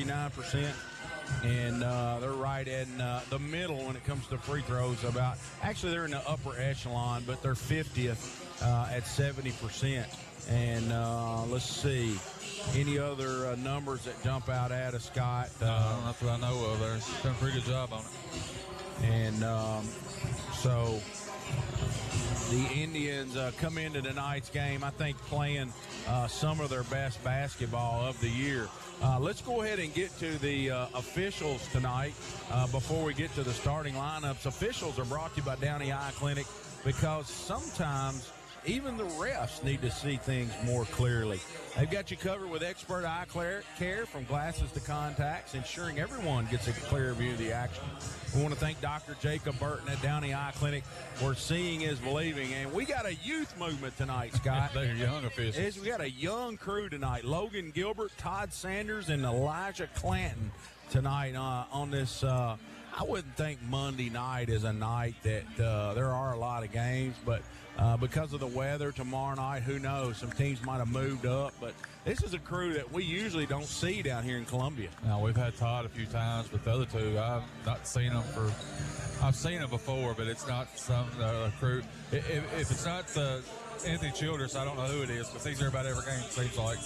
39%. And they're right in the middle when it comes to free throws. Actually, they're in the upper echelon, but they're 50th at 70%. And let's see, any other numbers that jump out at us, Scott? That's what I know of. They're doing a pretty good job on it. And so the Indians come into tonight's game, I think, playing some of their best basketball of the year. Let's go ahead and get to the officials tonight before we get to the starting lineups. Officials are brought to you by Downey Eye Clinic because sometimes even the refs need to see things more clearly. They've got you covered with expert eye care from glasses to contacts, ensuring everyone gets a clear view of the action. We want to thank Dr. Jacob Burton at Downey Eye Clinic for seeing is believing. And we got a youth movement tonight, Scott. They're young officials. We got a young crew tonight. Logan Gilbert, Todd Sanders, and Elijah Clanton tonight on this. I wouldn't think Monday night is a night that there are a lot of games, but because of the weather tomorrow night, who knows? Some teams might have moved up, but this is a crew that we usually don't see down here in Columbia. Now, we've had Todd a few times, but the other two, I've not seen them I've seen them before, but it's not some crew. If it's not Anthony Childress, I don't know who it is, because he's there about every game, it seems like.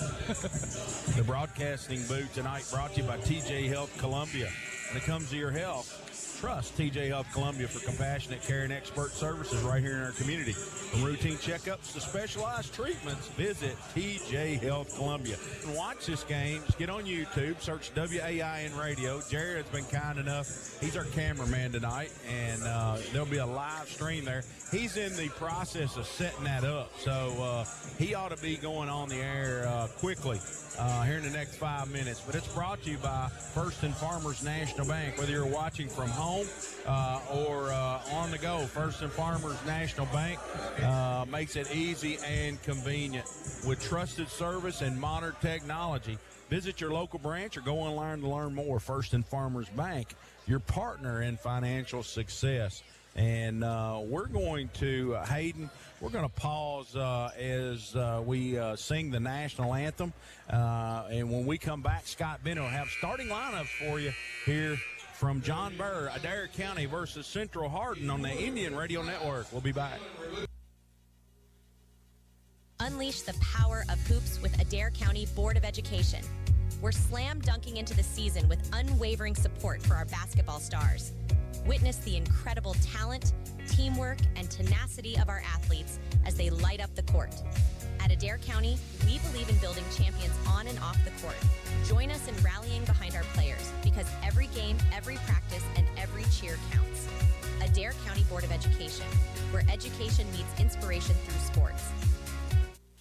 The broadcasting booth tonight brought to you by TJ Health Columbia. When it comes to your health, trust TJ Health Columbia for compassionate care and expert services right here in our community. From routine checkups to specialized treatments, visit TJ Health Columbia. And watch this game. Just get on YouTube, search WAIN Radio. Jared's been kind enough. He's our cameraman tonight, and there'll be a live stream there. He's in the process of setting that up, so he ought to be going on the air quickly here in the next 5 minutes. But it's brought to you by First and Farmers National Bank. Whether you're watching from home or on the go, First and Farmers National Bank makes it easy and convenient with trusted service and modern technology. Visit your local branch or go online to learn more. First and Farmers Bank, your partner in financial success. And we're going to, Hayden, we're going to pause as we sing the national anthem. And when we come back, Scott Bennett will have starting lineups for you here from John Burr, Adair County versus Central Hardin on the Indian Radio Network. We'll be back. Unleash the power of hoops with Adair County Board of Education. We're slam dunking into the season with unwavering support for our basketball stars. Witness the incredible talent, teamwork, and tenacity of our athletes as they light up the court. At Adair County, we believe in building champions on and off the court. Join us in rallying behind our players because every game, every practice, and every cheer counts. Adair County Board of Education, where education meets inspiration through sports.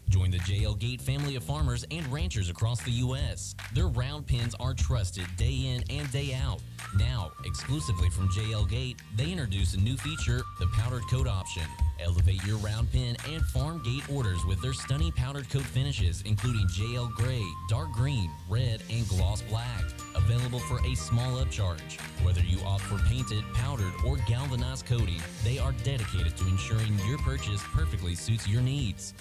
Join the JL Gate family of farmers and ranchers across the U.S. Their round pins are trusted day in and day out. Now, exclusively from JL Gate, they introduce a new feature, the powdered coat option. Elevate your round pin and farm gate orders with their stunning powdered coat finishes, including JL Gray, dark green, red, and gloss black. Available for a small upcharge. Whether you opt for painted, powdered, or galvanized coating, they are dedicated to ensuring your purchase perfectly suits your needs.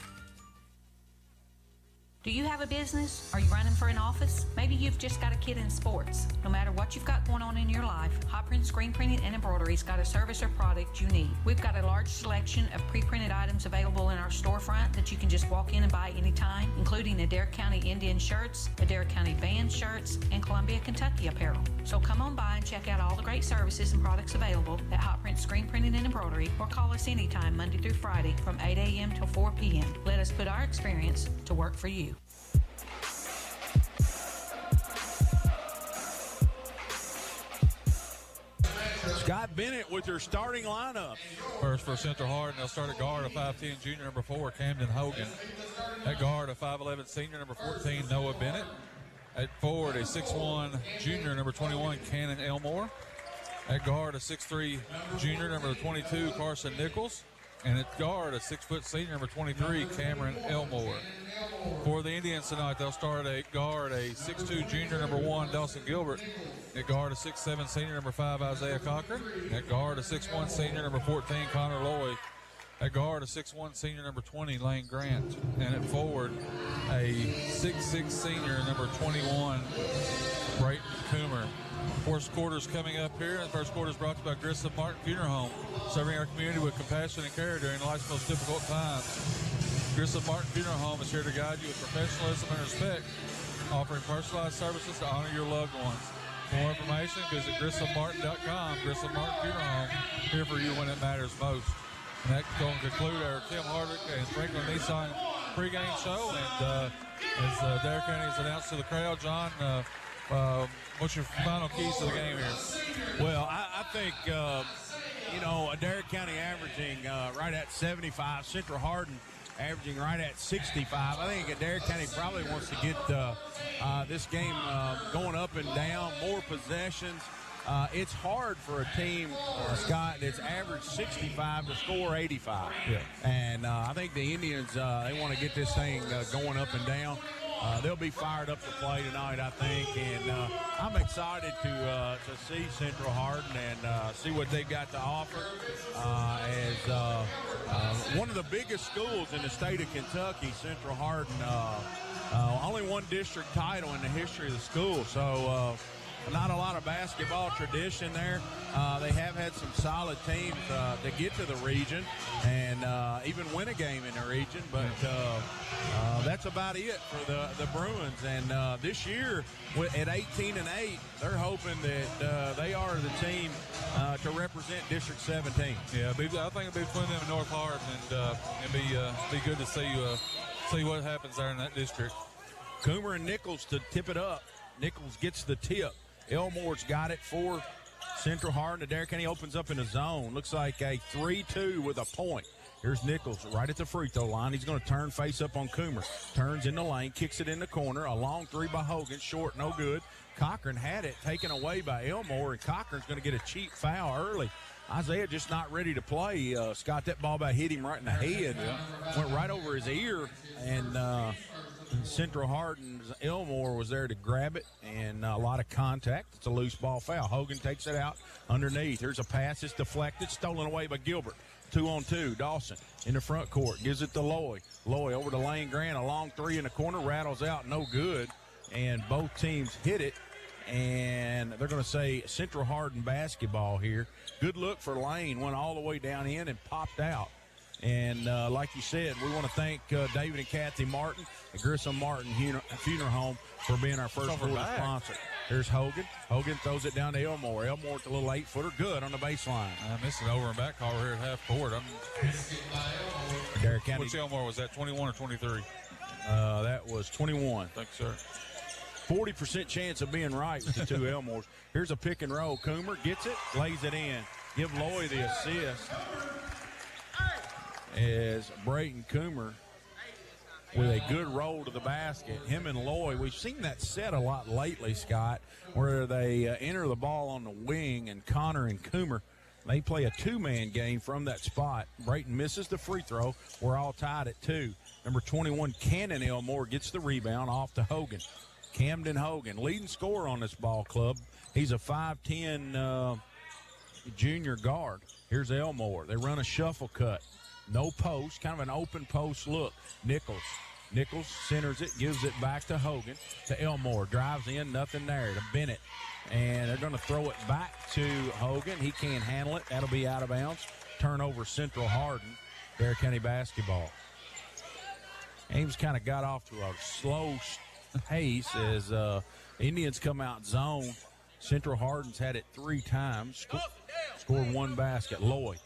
Do you have a business? Are you running for an office? Maybe you've just got a kid in sports. No matter what you've got going on in your life, Hot Print Screen Printing and Embroidery's got a service or product you need. We've got a large selection of pre-printed items available in our storefront that you can just walk in and buy anytime, including Adair County Indian shirts, Adair County band shirts, and Columbia, Kentucky apparel. So come on by and check out all the great services and products available at Hot Print Screen Printing and Embroidery, or call us anytime Monday through Friday from 8 a.m. till 4 p.m. Let us put our experience to work for you. Scott Bennett with your starting lineup. First for Central Hardin, they'll start at guard, a 5'10" junior, number 4, Camden Hogan. At guard, a 5'11" senior, number 14, Noah Bennett. At forward, a 6'1" junior, number 21, Cannon Elmore. At guard, a 6'3" junior, number 22, Carson Nichols. And at guard, a 6' senior, number 23, Cameron Elmore. For the Indians tonight, they'll start at guard, a 6'2" junior, number 1, Dawson Gilbert. At guard, a 6'7" senior, number 5, Isaiah Cochran. At guard, a 6'1" senior, number 14, Connor Lloyd. At guard, a 6'1" senior, number 20, Lane Grant. And at forward, a 6'6" senior, number 21, Brayton Coomer. Fourth quarter's coming up here. The first quarter is brought to you by Grissom Martin Funeral Home, serving our community with compassion and care during life's most difficult times. Grissom Martin Funeral Home is here to guide you with professionalism and respect, offering personalized services to honor your loved ones. For more information, visit GrissomMartin.com. Grissom Martin Funeral Home, here for you when it matters most. And that's going to conclude our Tim Hardin and Franklin Nissan pregame show. And as Adair County has announced to the crowd, John, what's your final keys to the game here? Well, I think, Adair County averaging right at 75, Central Hardin averaging right at 65. I think Adair County probably wants to get this game going up and down, more possessions. It's hard for a team, Scott, that's averaged 65 to score 85. Yeah. And I think the Indians, they want to get this thing going up and down. They'll be fired up to play tonight, I think, and I'm excited to see Central Hardin and see what they've got to offer. As one of the biggest schools in the state of Kentucky, Central Hardin, only one district title in the history of the school, so not a lot of basketball tradition there. They have had some solid teams to get to the region and even win a game in the region, but that's about it for the Bruins. And this year, at 18-8, they're hoping that they are the team to represent District 17. Yeah, I think it'll be between them and North Hardin, and it'd be good to see what happens there in that district. Coomer and Nichols to tip it up. Nichols gets the tip. Elmore's got it for Central Hardin. Adair County opens up in a zone. Looks like a 3-2 with a point. Here's Nichols right at the free throw line. He's going to turn face up on Coomer. Turns in the lane, kicks it in the corner. A long three by Hogan, short, no good. Cochran had it taken away by Elmore, and Cochran's going to get a cheap foul early. Isaiah just not ready to play. Scott, that ball about hit him right in the head. Went right over his ear, and Central Hardin's Elmore was there to grab it, and a lot of contact. It's a loose ball foul. Hogan takes it out underneath. Here's a pass. It's deflected, stolen away by Gilbert. 2-on-2. Dawson in the front court. Gives it to Loy. Loy over to Lane Grant. A long three in the corner. Rattles out. No good. And both teams hit it. And they're going to say Central Hardin basketball here. Good look for Lane. Went all the way down in and popped out. And like you said, we want to thank David and Kathy Martin at Grissom Martin Funeral Home for being our first quarter sponsor. Here's Hogan. Hogan throws it down to Elmore. Elmore with a little 8-footer. Good on the baseline. I missed an over and back call here at half court. Adair County. Which Elmore was that, 21 or 23? That was 21. Thank you, sir. 40% chance of being right with the two Elmores. Here's a pick and roll. Coomer gets it, lays it in. Give Loy the assist. As Brayton Coomer with a good roll to the basket. Him and Loy, we've seen that set a lot lately, Scott, where they enter the ball on the wing, and Connor and Coomer, they play a two-man game from that spot. Brayton misses the free throw. We're all tied at 2. Number 21, Cannon Elmore, gets the rebound off to Hogan. Camden Hogan, leading scorer on this ball club. He's a 5'10" junior guard. Here's Elmore. They run a shuffle cut. No post, kind of an open post look. Nichols centers it, gives it back to Hogan, to Elmore. Drives in, nothing there, to Bennett. And they're going to throw it back to Hogan. He can't handle it. That'll be out of bounds. Turnover, Central Hardin. Adair County basketball. Game's kind of got off to a slow pace as Indians come out zone. Central Hardin's had it 3 times. Scored 1 basket. Lloyd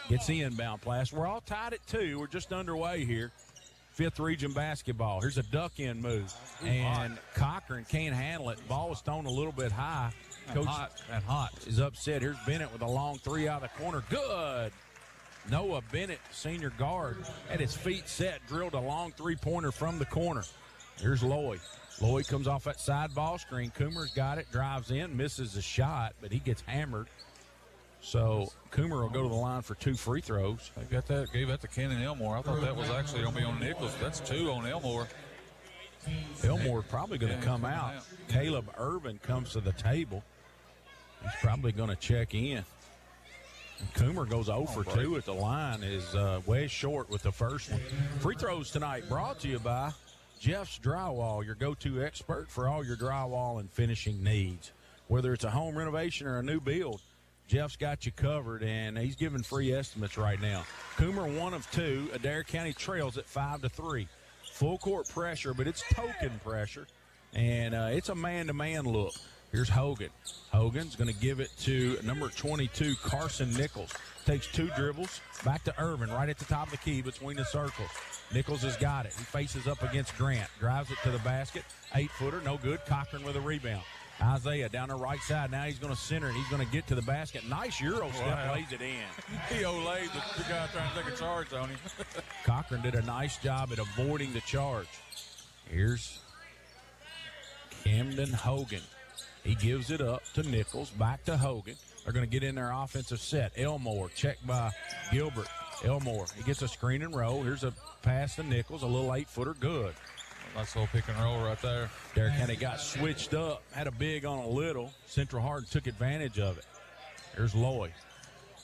gets the inbound pass. We're all tied at 2. We're just underway here. 5th region basketball. Here's a duck in move. And Cochran can't handle it. Ball was thrown a little bit high. Coach Hot is upset. Here's Bennett with a long 3 out of the corner. Good. Noah Bennett, senior guard, had his feet set, drilled a long 3-pointer from the corner. Here's Lloyd. Lloyd comes off that side ball screen. Coomer's got it, drives in, misses the shot, but he gets hammered. So Coomer will go to the line for 2 free throws. They got that, gave that to Cannon Elmore. I thought that was actually going to be on Nichols. That's 2 on Elmore. Elmore's probably going to come out. Caleb Irvin comes to the table. He's probably going to check in. And Coomer goes 0 for 2 at the line, is way short with the first one. Free throws tonight brought to you by Jeff's Drywall, your go-to expert for all your drywall and finishing needs. Whether it's a home renovation or a new build, Jeff's got you covered, and he's giving free estimates right now. Coomer 1 of 2. Adair County trails at 5-3. Full court pressure, but it's token pressure, and it's a man-to-man look. Here's Hogan. Hogan's going to give it to number 22, Carson Nichols. Takes 2 dribbles, back to Irvin, right at the top of the key between the circles. Nichols has got it. He faces up against Grant, drives it to the basket. 8-footer, no good. Cochran with a rebound. Isaiah down the right side. Now he's going to center it. He's going to get to the basket. Nice Euro step, lays it in. He olayed the guy trying to take a charge on him. Cochran did a nice job at avoiding the charge. Here's Camden Hogan. He gives it up to Nichols, back to Hogan. They're going to get in their offensive set. Elmore, checked by Gilbert. Elmore, he gets a screen and roll. Here's a pass to Nichols, a little 8-footer, good. Nice little pick and roll right there. Adair County got switched up, had a big on a little. Central Hardin took advantage of it. There's Lloyd.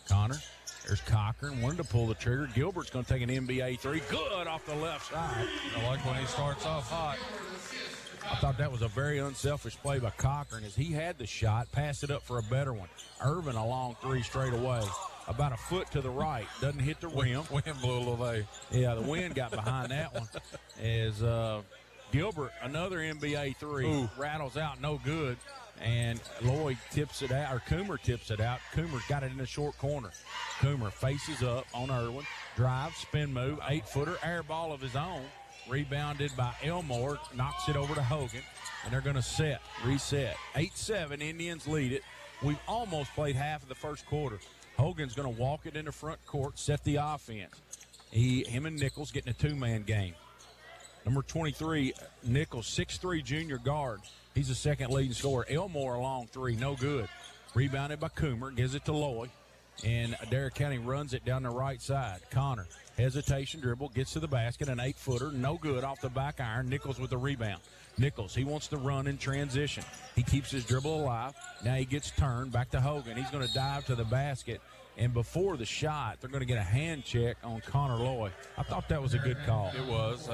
Connor. There's Cochran. Wanted to pull the trigger. Gilbert's going to take an NBA 3. Good off the left side. I like when he starts off hot. I thought that was a very unselfish play by Cochran as he had the shot, passed it up for a better one. Irvin a long 3 straight away. About a foot to the right. Doesn't hit the rim. Wind blew a little way. Yeah, the wind got behind that one. As Gilbert, another NBA 3, Ooh. rattles out, no good. And Lloyd tips it out, or Coomer tips it out. Coomer's got it in the short corner. Coomer faces up on Irwin, drives, spin move, 8-footer, air ball of his own. Rebounded by Elmore, knocks it over to Hogan, and they're going to reset. 8-7, Indians lead it. We've almost played half of the first quarter. Hogan's going to walk it into front court, set the offense. Him and Nichols getting a 2-man game. Number 23, Nichols, 6'3", junior guard. He's the second leading scorer. Elmore a long 3, no good. Rebounded by Coomer, gives it to Lloyd, and Adair County runs it down the right side. Connor, hesitation dribble, gets to the basket, an 8-footer, no good off the back iron. Nichols with the rebound. Nichols, he wants to run in transition. He keeps his dribble alive. Now he gets turned back to Hogan. He's going to dive to the basket, and before the shot, they're going to get a hand check on Connor Lloyd. I thought that was a good call. It was.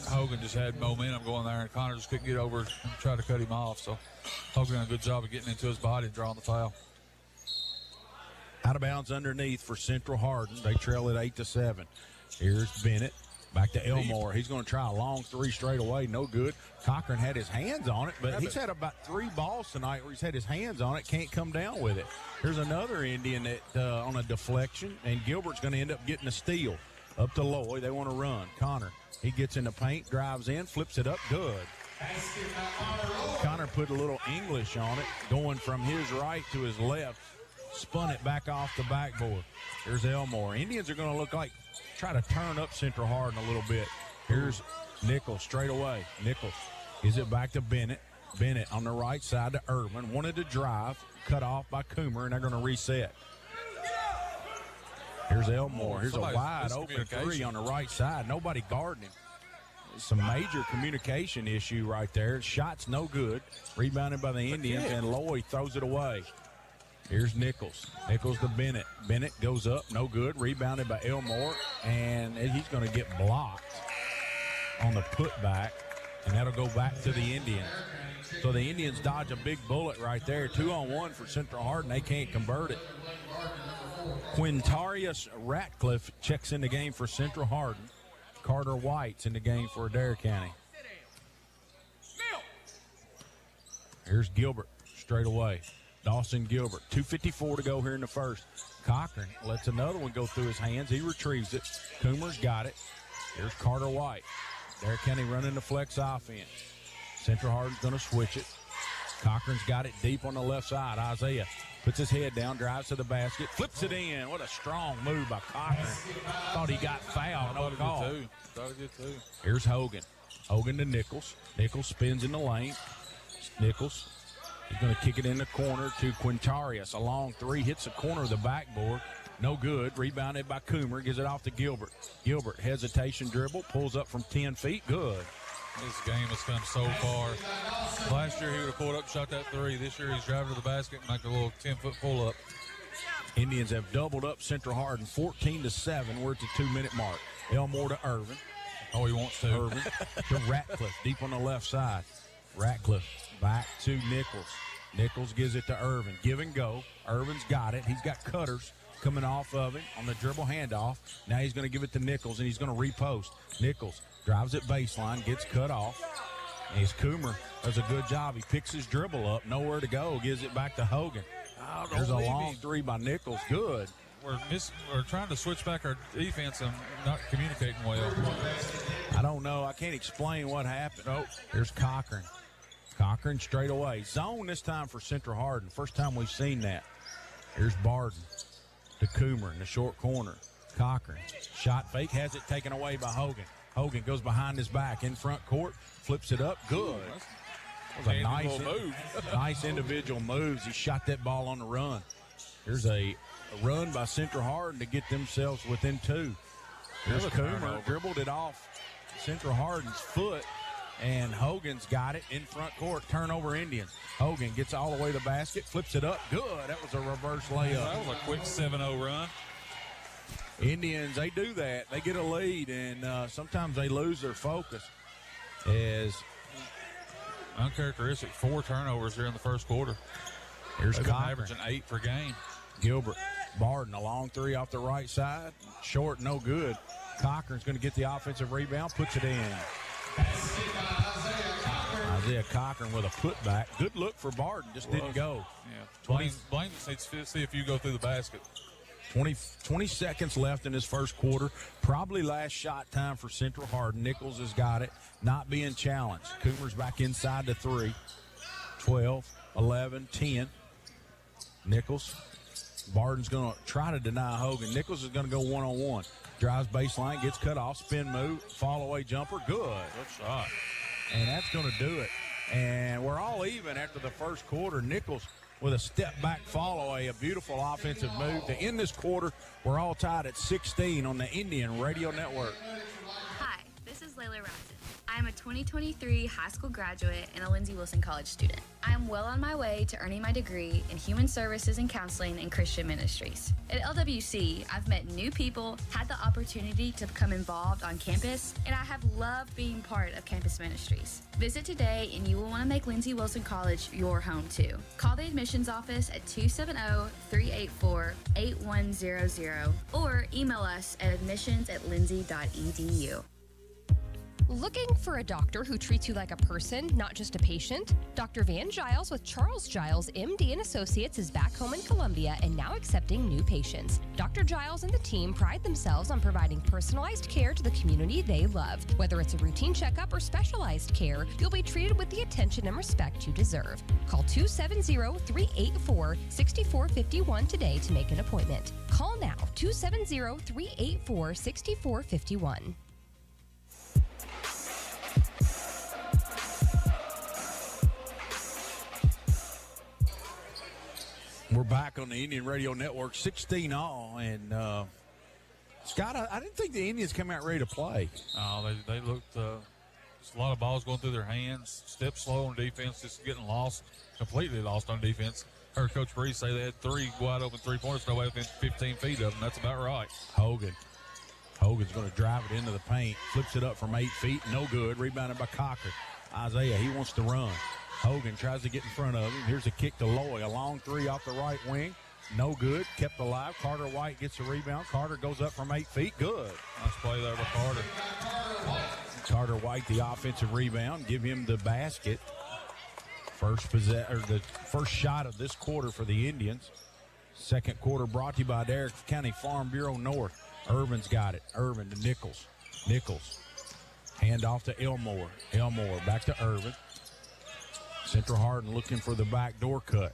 Hogan just had momentum going there, and Connor just couldn't get over and try to cut him off. So Hogan did a good job of getting into his body and drawing the foul. Out of bounds underneath for Central Hardin. They trail at 8-7. Here's Bennett. Back to Elmore. He's going to try a long 3 straight away. No good. Cochran had his hands on it, but he's had about 3 balls tonight where he's had his hands on it. Can't come down with it. Here's another Indian that on a deflection, and Gilbert's going to end up getting a steal. Up to Lloyd. They want to run. Connor, he gets in the paint, drives in, flips it up. Good. Connor put a little English on it, going from his right to his left. Spun it back off the backboard. Here's Elmore. Indians are going to look like try to turn up Central Hardin a little bit. Here's Nichols straight away. Nichols gives it back to Bennett. Bennett on the right side to Irvin. Wanted to drive, cut off by Coomer, and they're going to reset. Here's Elmore. Here's a wide open 3 on the right side. Nobody guarding him. Some major communication issue right there. Shot's no good. Rebounded by the Indians, and Lloyd throws it away. Here's Nichols. Nichols to Bennett. Bennett goes up, no good. Rebounded by Elmore, and he's going to get blocked on the putback, and that'll go back to the Indians. So the Indians dodge a big bullet right there. 2-on-1 for Central Hardin. They can't convert it. Quintarius Ratcliffe checks in the game for Central Hardin. Carter White's in the game for Adair County. Here's Gilbert straight away. Dawson Gilbert. 2:54 to go here in the first. Cochran lets another one go through his hands. He retrieves it. Coomer's got it. Here's Carter White. Adair County running the flex offense. Central Hardin's going to switch it. Cochran's got it deep on the left side. Isaiah puts his head down, drives to the basket, flips it in. What a strong move by Cochran. Thought he got fouled. No call. Thought he did too. Here's Hogan. Hogan to Nichols. Nichols spins in the lane. Nichols. He's going to kick it in the corner to Quintarius. A long 3, hits the corner of the backboard. No good. Rebounded by Coomer. Gives it off to Gilbert. Gilbert, hesitation dribble. Pulls up from 10 feet. Good. This game has come so far. Last year he would have pulled up and shot that 3. This year he's driving to the basket and make a little 10-foot pull-up. Indians have doubled up Central Hardin 14-7. We're at the 2-minute mark. Elmore to Irvin. Oh, he wants to. Irvin to Ratcliffe, deep on the left side. Ratcliffe back to Nichols. Nichols gives it to Irvin. Give and go. Irvin's got it. He's got cutters coming off of him on the dribble handoff. Now he's going to give it to Nichols, and he's going to repost. Nichols drives it baseline, gets cut off. And his Coomer does a good job. He picks his dribble up, nowhere to go, gives it back to Hogan. There's a long three by Nichols. Good. We're trying to switch back our defense and not communicating well. I don't know. I can't explain what happened. Oh, there's Cochran. Cochran straight away. Zone this time for Central Hardin. First time we've seen that. Here's Barden to Coomer in the short corner. Cochran. Shot fake. Has it taken away by Hogan. Hogan goes behind his back in front court. Flips it up. Good. That was a nice move. Nice individual moves. He shot that ball on the run. Here's a run by Central Hardin to get themselves within two. Here's Coomer. Dribbled it off Central Hardin's foot. And Hogan's got it in front court. Turnover Indians. Hogan gets all the way to the basket, flips it up. Good. That was a reverse layup. That was a quick 7-0 run. Indians, they do that. They get a lead, and sometimes they lose their focus. As uncharacteristic 4 turnovers here in the first quarter. Here's Cochran. Averaging 8 per game. Gilbert. Barden, a long three off the right side. Short, no good. Cochran's going to get the offensive rebound, puts it in. Isaiah Cochran with a putback. Good look for Barden, just didn't go. Yeah. Blaine needs to see if you go through the basket. 20 seconds left in this first quarter. Probably last shot time for Central Hardin. Nichols has got it, not being challenged. Coomer's back inside the 3. 12, 11, 10. Nichols. Barden's going to try to deny Hogan. Nichols is going to go one-on-one. Drives baseline, gets cut off, spin move, fall away jumper. Good shot. And that's going to do it. And we're all even after the first quarter. Nichols with a step-back fall away, a beautiful offensive move. To end this quarter, we're all tied at 16 on the Indian Radio Network. Hi, this is Layla Rapton. I am a 2023 high school graduate and a Lindsey Wilson College student. I am well on my way to earning my degree in Human Services and Counseling and Christian Ministries. At LWC, I've met new people, had the opportunity to become involved on campus, and I have loved being part of campus ministries. Visit today and you will want to make Lindsey Wilson College your home too. Call the admissions office at 270-384-8100 or email us at admissions@lindsey.edu. Looking for a doctor who treats you like a person, not just a patient? Dr. Van Giles with Charles Giles, MD and Associates is back home in Columbia and now accepting new patients. Dr. Giles and the team pride themselves on providing personalized care to the community they love. Whether it's a routine checkup or specialized care, you'll be treated with the attention and respect you deserve. Call 270-384-6451 today to make an appointment. Call now, 270-384-6451. We're back on the Indian Radio Network, 16 all, and Scott, I didn't think the Indians came out ready to play. Oh, they looked just a lot of balls going through their hands, step slow on defense, just getting lost, completely lost on defense. Heard Coach Breeze say they had 3 wide open 3-pointers, nobody within 15 feet of them. That's about right. Hogan's going to drive it into the paint, flips it up from 8 feet, no good, rebounded by Cochran. Isaiah, he wants to run. Hogan tries to get in front of him. Here's a kick to Loy. A long 3 off the right wing. No good. Kept alive. Carter White gets a rebound. Carter goes up from 8 feet. Good. Nice play there by Carter. Carter White, the offensive rebound. Give him the basket. The first shot of this quarter for the Indians. Second quarter brought to you by Adair County Farm Bureau North. Irvin's got it. Irvin to Nichols. Nichols. Hand off to Elmore. Elmore back to Irvin. Central Hardin looking for the backdoor cut.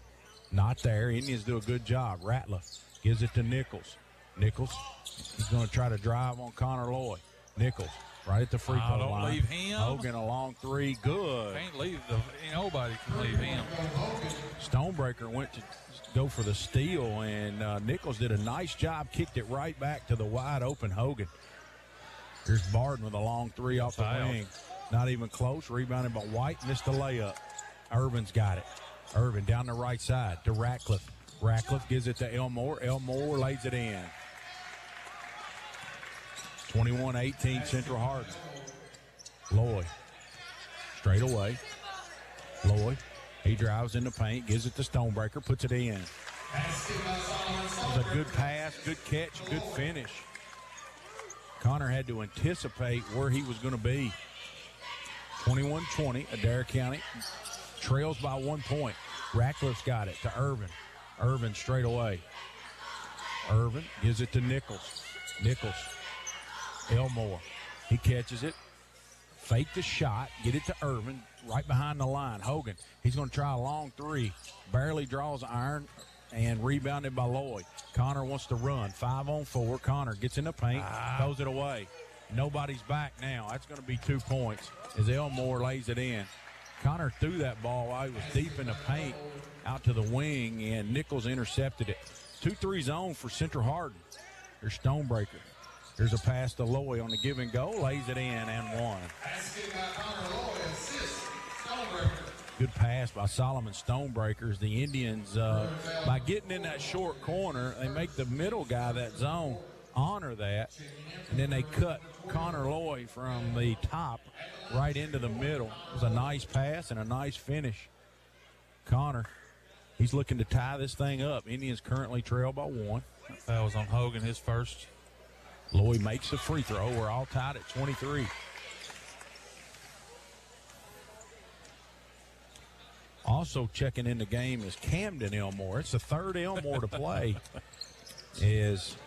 Not there. Indians do a good job. Ratliff gives it to Nichols. Nichols, he's going to try to drive on Connor Lloyd. Nichols, right at the free throw line. Don't leave him. Hogan, a long 3. Good. Can't leave nobody can leave him. Stonebreaker went to go for the steal, and Nichols did a nice job. Kicked it right back to the wide open Hogan. Here's Barden with a long 3 off the wing. Not even close. Rebounded by White. Missed the layup. Irvin's got it. Irvin down the right side to Ratcliffe. Ratcliffe gives it to Elmore. Elmore lays it in. 21-18 Central Hardin. Lloyd, straight away. Lloyd, he drives in the paint, gives it to Stonebreaker, puts it in. It was a good pass, good catch, good finish. Connor had to anticipate where he was going to be. 21-20, Adair County trails by 1 point. Ratcliffe's got it to Irvin. Irvin straight away. Irvin gives it to Nichols. Nichols. Elmore. He catches it. Fake the shot. Get it to Irvin. Right behind the line. Hogan. He's going to try a long three. Barely draws iron and rebounded by Lloyd. Connor wants to run. 5-on-4. Connor gets in the paint. Throws it away. Nobody's back now. That's going to be 2 points as Elmore lays it in. Connor threw that ball while he was deep in the paint out to the wing, and Nichols intercepted it. 2-3 zone for Central Hardin. There's Stonebreaker. There's a pass to Lloyd on the give and go. Lays it in and one. Good pass by Solomon Stonebreakers. The Indians, by getting in that short corner, they make the middle guy, that zone, honor that. And then they cut Connor Lloyd from the top right into the middle. It was a nice pass and a nice finish. Connor, he's looking to tie this thing up. Indians currently trail by 1. That was on Hogan, his first. Lloyd makes the free throw. We're all tied at 23. Also checking in the game is Camden Elmore. It's the third Elmore to play. Is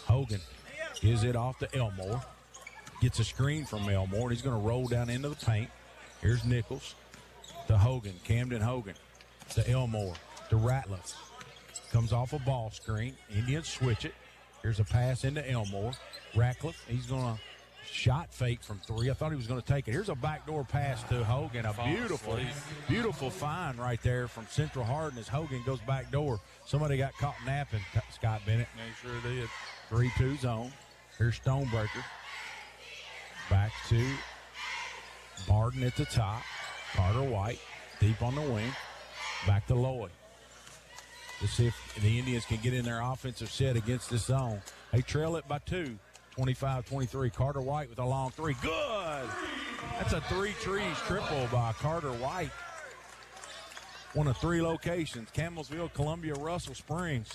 Hogan gives it off to Elmore. Gets a screen from Elmore. He's going to roll down into the paint. Here's Nichols to Hogan. Camden Hogan to Elmore to Ratliff. Comes off a ball screen. Indians switch it. Here's a pass into Elmore. Ratcliffe, he's going to shot fake from 3. I thought he was going to take it. Here's a backdoor pass to Hogan. A beautiful find right there from Central Hardin as Hogan goes back door. Somebody got caught napping, Scott Bennett. Yeah, he sure did. 3-2 zone. Here's Stonebreaker. Back to Barden at the top. Carter White deep on the wing. Back to Lloyd. To see if the Indians can get in their offensive set against this zone. They trail it by 2. 25-23. Carter White with a long three. Good! That's a 3 trees triple by Carter White. One of 3 locations. Campbellsville, Columbia, Russell Springs.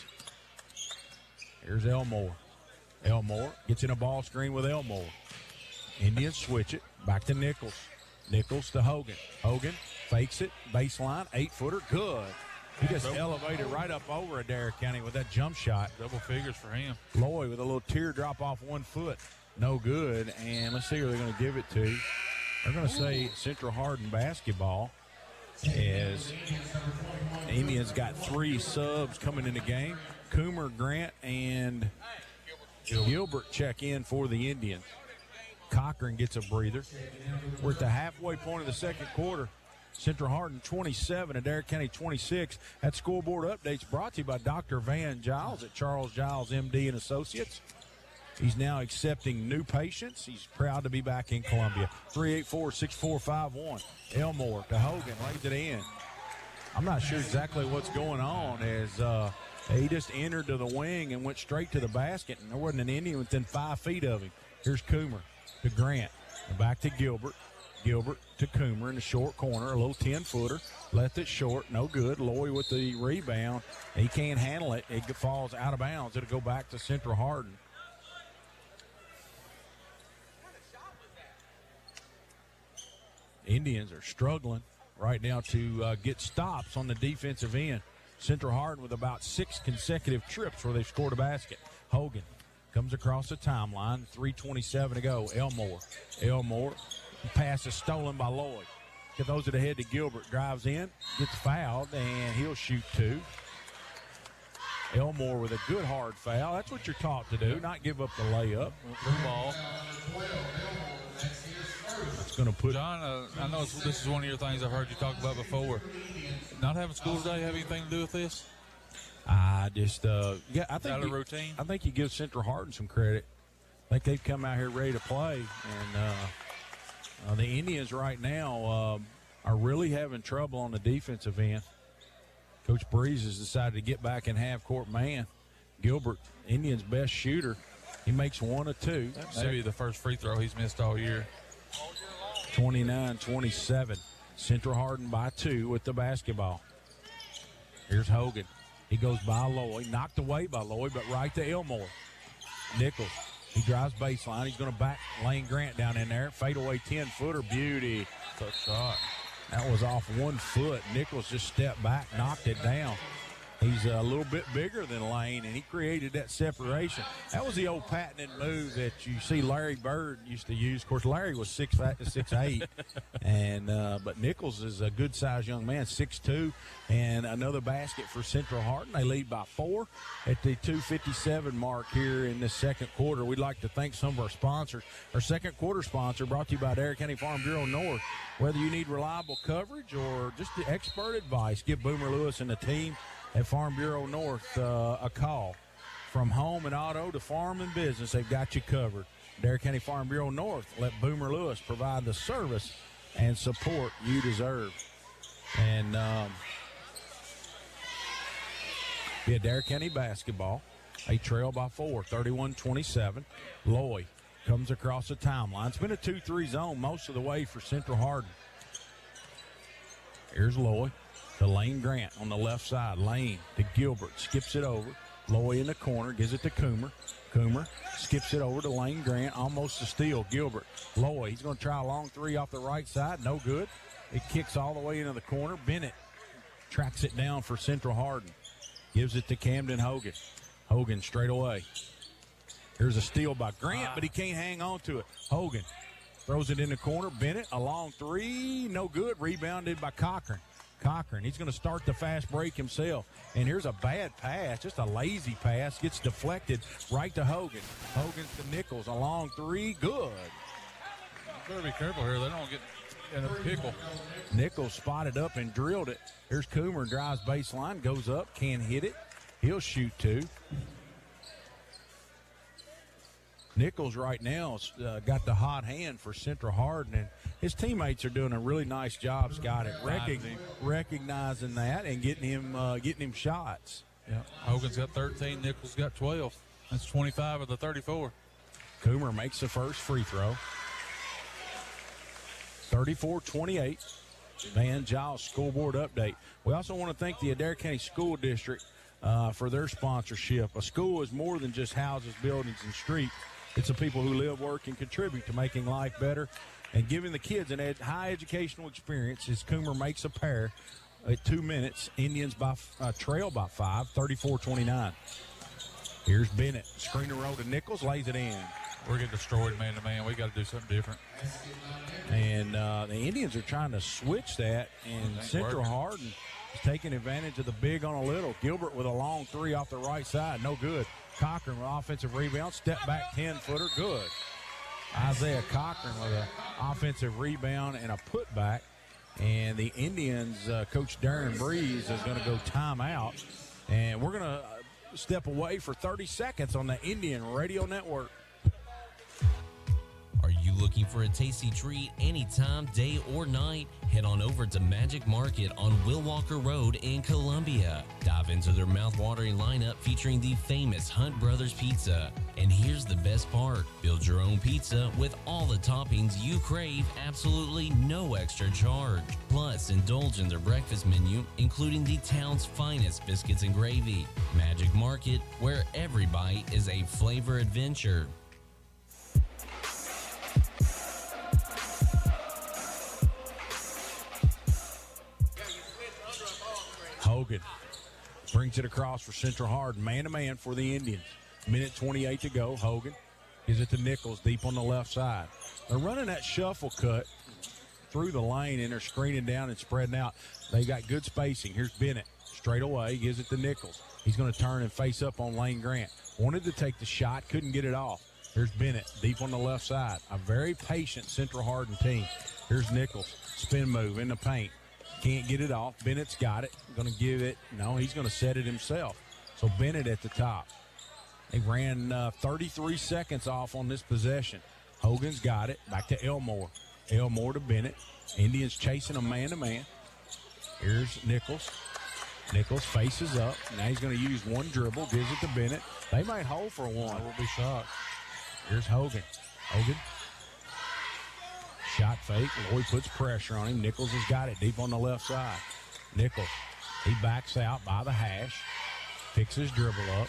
Here's Elmore. Elmore gets in a ball screen with Elmore. Indians switch it. Back to Nichols. Nichols to Hogan. Hogan fakes it. Baseline. 8-footer. Good. He just elevated right up over Adair County with that jump shot. Double figures for him. Lloyd with a little teardrop off 1 foot. No good. And let's see who they're going to give it to. They're going to say Central Hardin basketball, as the Indians got 3 subs coming in the game. Coomer, Grant, and Gilbert check in for the Indians. Cochran gets a breather. We're at the halfway point of the second quarter. Central Hardin 27, Adair County 26. That scoreboard update's brought to you by Dr. Van Giles at Charles Giles, MD and Associates. He's now accepting new patients. He's proud to be back in Columbia. 384-6451. Elmore to Hogan, lays it in. I'm not sure exactly what's going on as he just entered to the wing and went straight to the basket, and there wasn't an Indian within 5 feet of him. Here's Coomer to Grant, and back to Gilbert. Gilbert to Coomer in the short corner, a little 10-footer. Left it short, no good. Lloyd with the rebound. He can't handle it. It falls out of bounds. It'll go back to Central Hardin. Indians are struggling right now to get stops on the defensive end. Central Hardin with about 6 consecutive trips where they've scored a basket. Hogan comes across the timeline, 3:27 to go. Elmore. Pass is stolen by Lloyd. Throws it ahead to Gilbert. Drives in, gets fouled, and he'll shoot 2. Elmore with a good hard foul. That's what you're taught to do, not give up the layup. Good ball. It's going to put... John, I know this is one of your things I've heard you talk about before. Not having school today have anything to do with this? I think a routine? I think you give Central Hardin some credit. I think they've come out here ready to play, and the Indians right now are really having trouble on the defensive end. Coach Breeze has decided to get back in half-court man. Gilbert, Indians' best shooter. He makes 1 of 2. Maybe the first free throw he's missed all year. 29-27. Central Hardin by 2 with the basketball. Here's Hogan. He goes by Lloyd, knocked away by Lloyd, but right to Elmore. Nichols, he drives baseline. He's going to back Lane Grant down in there. Fadeaway 10-footer, beauty. Tough shot. That was off 1 foot. Nichols just stepped back, knocked it down. He's a little bit bigger than Lane, and he created that separation. That was the old patented move that you see Larry Bird used to use. Of course, Larry was 6'8", and but Nichols is a good-sized young man, 6'2", and another basket for Central Hardin. They lead by 4 at the 2:57 mark here in the second quarter. We'd like to thank some of our sponsors. Our second quarter sponsor brought to you by Adair County Farm Bureau North. Whether you need reliable coverage or just the expert advice, give Boomer Lewis and the team at Farm Bureau North a call. From home and auto to farm and business, they've got you covered. Adair County Farm Bureau North, let Boomer Lewis provide the service and support you deserve. And Adair County basketball, a trail by 4, 31-27. Lloyd comes across the timeline. It's been a 2-3 zone most of the way for Central Hardin. Here's Lloyd to Lane Grant on the left side. Lane to Gilbert, skips it over. Lloyd in the corner, gives it to Coomer. Coomer skips it over to Lane Grant, almost a steal. Gilbert, Lloyd, he's going to try a long 3 off the right side, no good. It kicks all the way into the corner. Bennett tracks it down for Central Hardin. Gives it to Camden Hogan. Hogan straight away. Here's a steal by Grant, but he can't hang on to it. Hogan throws it in the corner. Bennett, a long 3, no good. Rebounded by Cochran. Cochran, he's going to start the fast break himself. And here's a bad pass, just a lazy pass. Gets deflected right to Hogan. Hogan to Nichols, a long 3, good. You better be careful here. They don't get in a pickle. Nichols spotted up and drilled it. Here's Coomer, drives baseline, goes up, can't hit it. He'll shoot 2. Nichols right now has got the hot hand for Central Hardin, and his teammates are doing a really nice job, Scott, at recognizing that and getting him shots. Yeah, Hogan's got 13, Nichols got 12. That's 25 of the 34. Coomer makes the first free throw. 34-28. Van Giles scoreboard update. We also want to thank the Adair County School District for their sponsorship. A school is more than just houses, buildings, and streets. It's the people who live, work, and contribute to making life better and giving the kids an high educational experience. As Coomer makes a pair at 2 minutes, Indians trail by 5, 34-29. Here's Bennett. Screen and roll to Nichols, lays it in. We're getting destroyed man-to-man. We got to do something different. And the Indians are trying to switch that, and Central Hardin is taking advantage of the big on a little. Gilbert with a long 3 off the right side, no good. Cochran with offensive rebound, step back 10-footer, good. Isaiah Cochran with an offensive rebound and a putback. And the Indians, Coach Darren Breeze is going to go timeout. And we're going to step away for 30 seconds on the Indian Radio Network. Are you looking for a tasty treat anytime, day or night? Head on over to Magic Market on Will Walker Road in Columbia. Dive into their mouth-watering lineup featuring the famous Hunt Brothers Pizza. And here's the best part. Build your own pizza with all the toppings you crave, absolutely no extra charge. Plus, indulge in their breakfast menu, including the town's finest biscuits and gravy. Magic Market, where every bite is a flavor adventure. Hogan brings it across for Central Hardin. Man-to-man for the Indians. Minute 28 to go. Hogan gives it to Nichols deep on the left side. They're running that shuffle cut through the lane, and they're screening down and spreading out. They got good spacing. Here's Bennett. Straight away, gives it to Nichols. He's going to turn and face up on Lane Grant. Wanted to take the shot, couldn't get it off. Here's Bennett deep on the left side. A very patient Central Hardin team. Here's Nichols. Spin move in the paint. Can't get it off. Bennett's got it. Going to give it. No, he's going to set it himself. So Bennett at the top. They ran 33 seconds off on this possession. Hogan's got it. Back to Elmore. Elmore to Bennett. Indians chasing a man-to-man. Here's Nichols. Nichols faces up. Now he's going to use one dribble. Gives it to Bennett. They might hold for one. I will be shocked. Here's Hogan. Hogan. Shot fake. Lloyd puts pressure on him. Nichols has got it deep on the left side. Nichols, he backs out by the hash, picks his dribble up,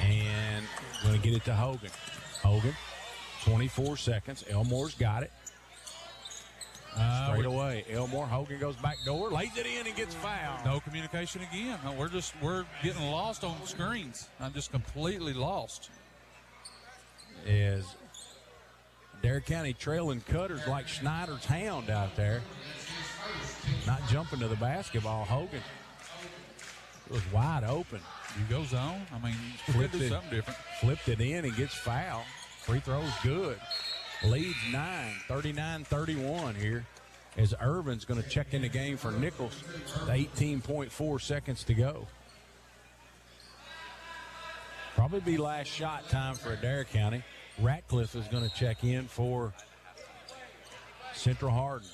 and going to get it to Hogan. Hogan, 24 seconds. Elmore's got it. Straight away. Elmore, Hogan goes back door, lays it in and gets fouled. No communication again. No, we're getting lost on screens. I'm just completely lost. Is Adair County trailing cutters like Schneider's hound out there. Not jumping to the basketball. Hogan was wide open. You go zone. I mean, you could do something different. Flipped it in and gets fouled. Free throw's good. Leads 9, 39-31 here as Irvin's going to check in the game for Nichols. 18.4 seconds to go. Probably be last shot time for Adair County. Ratcliffe is going to check in for Central Hardin.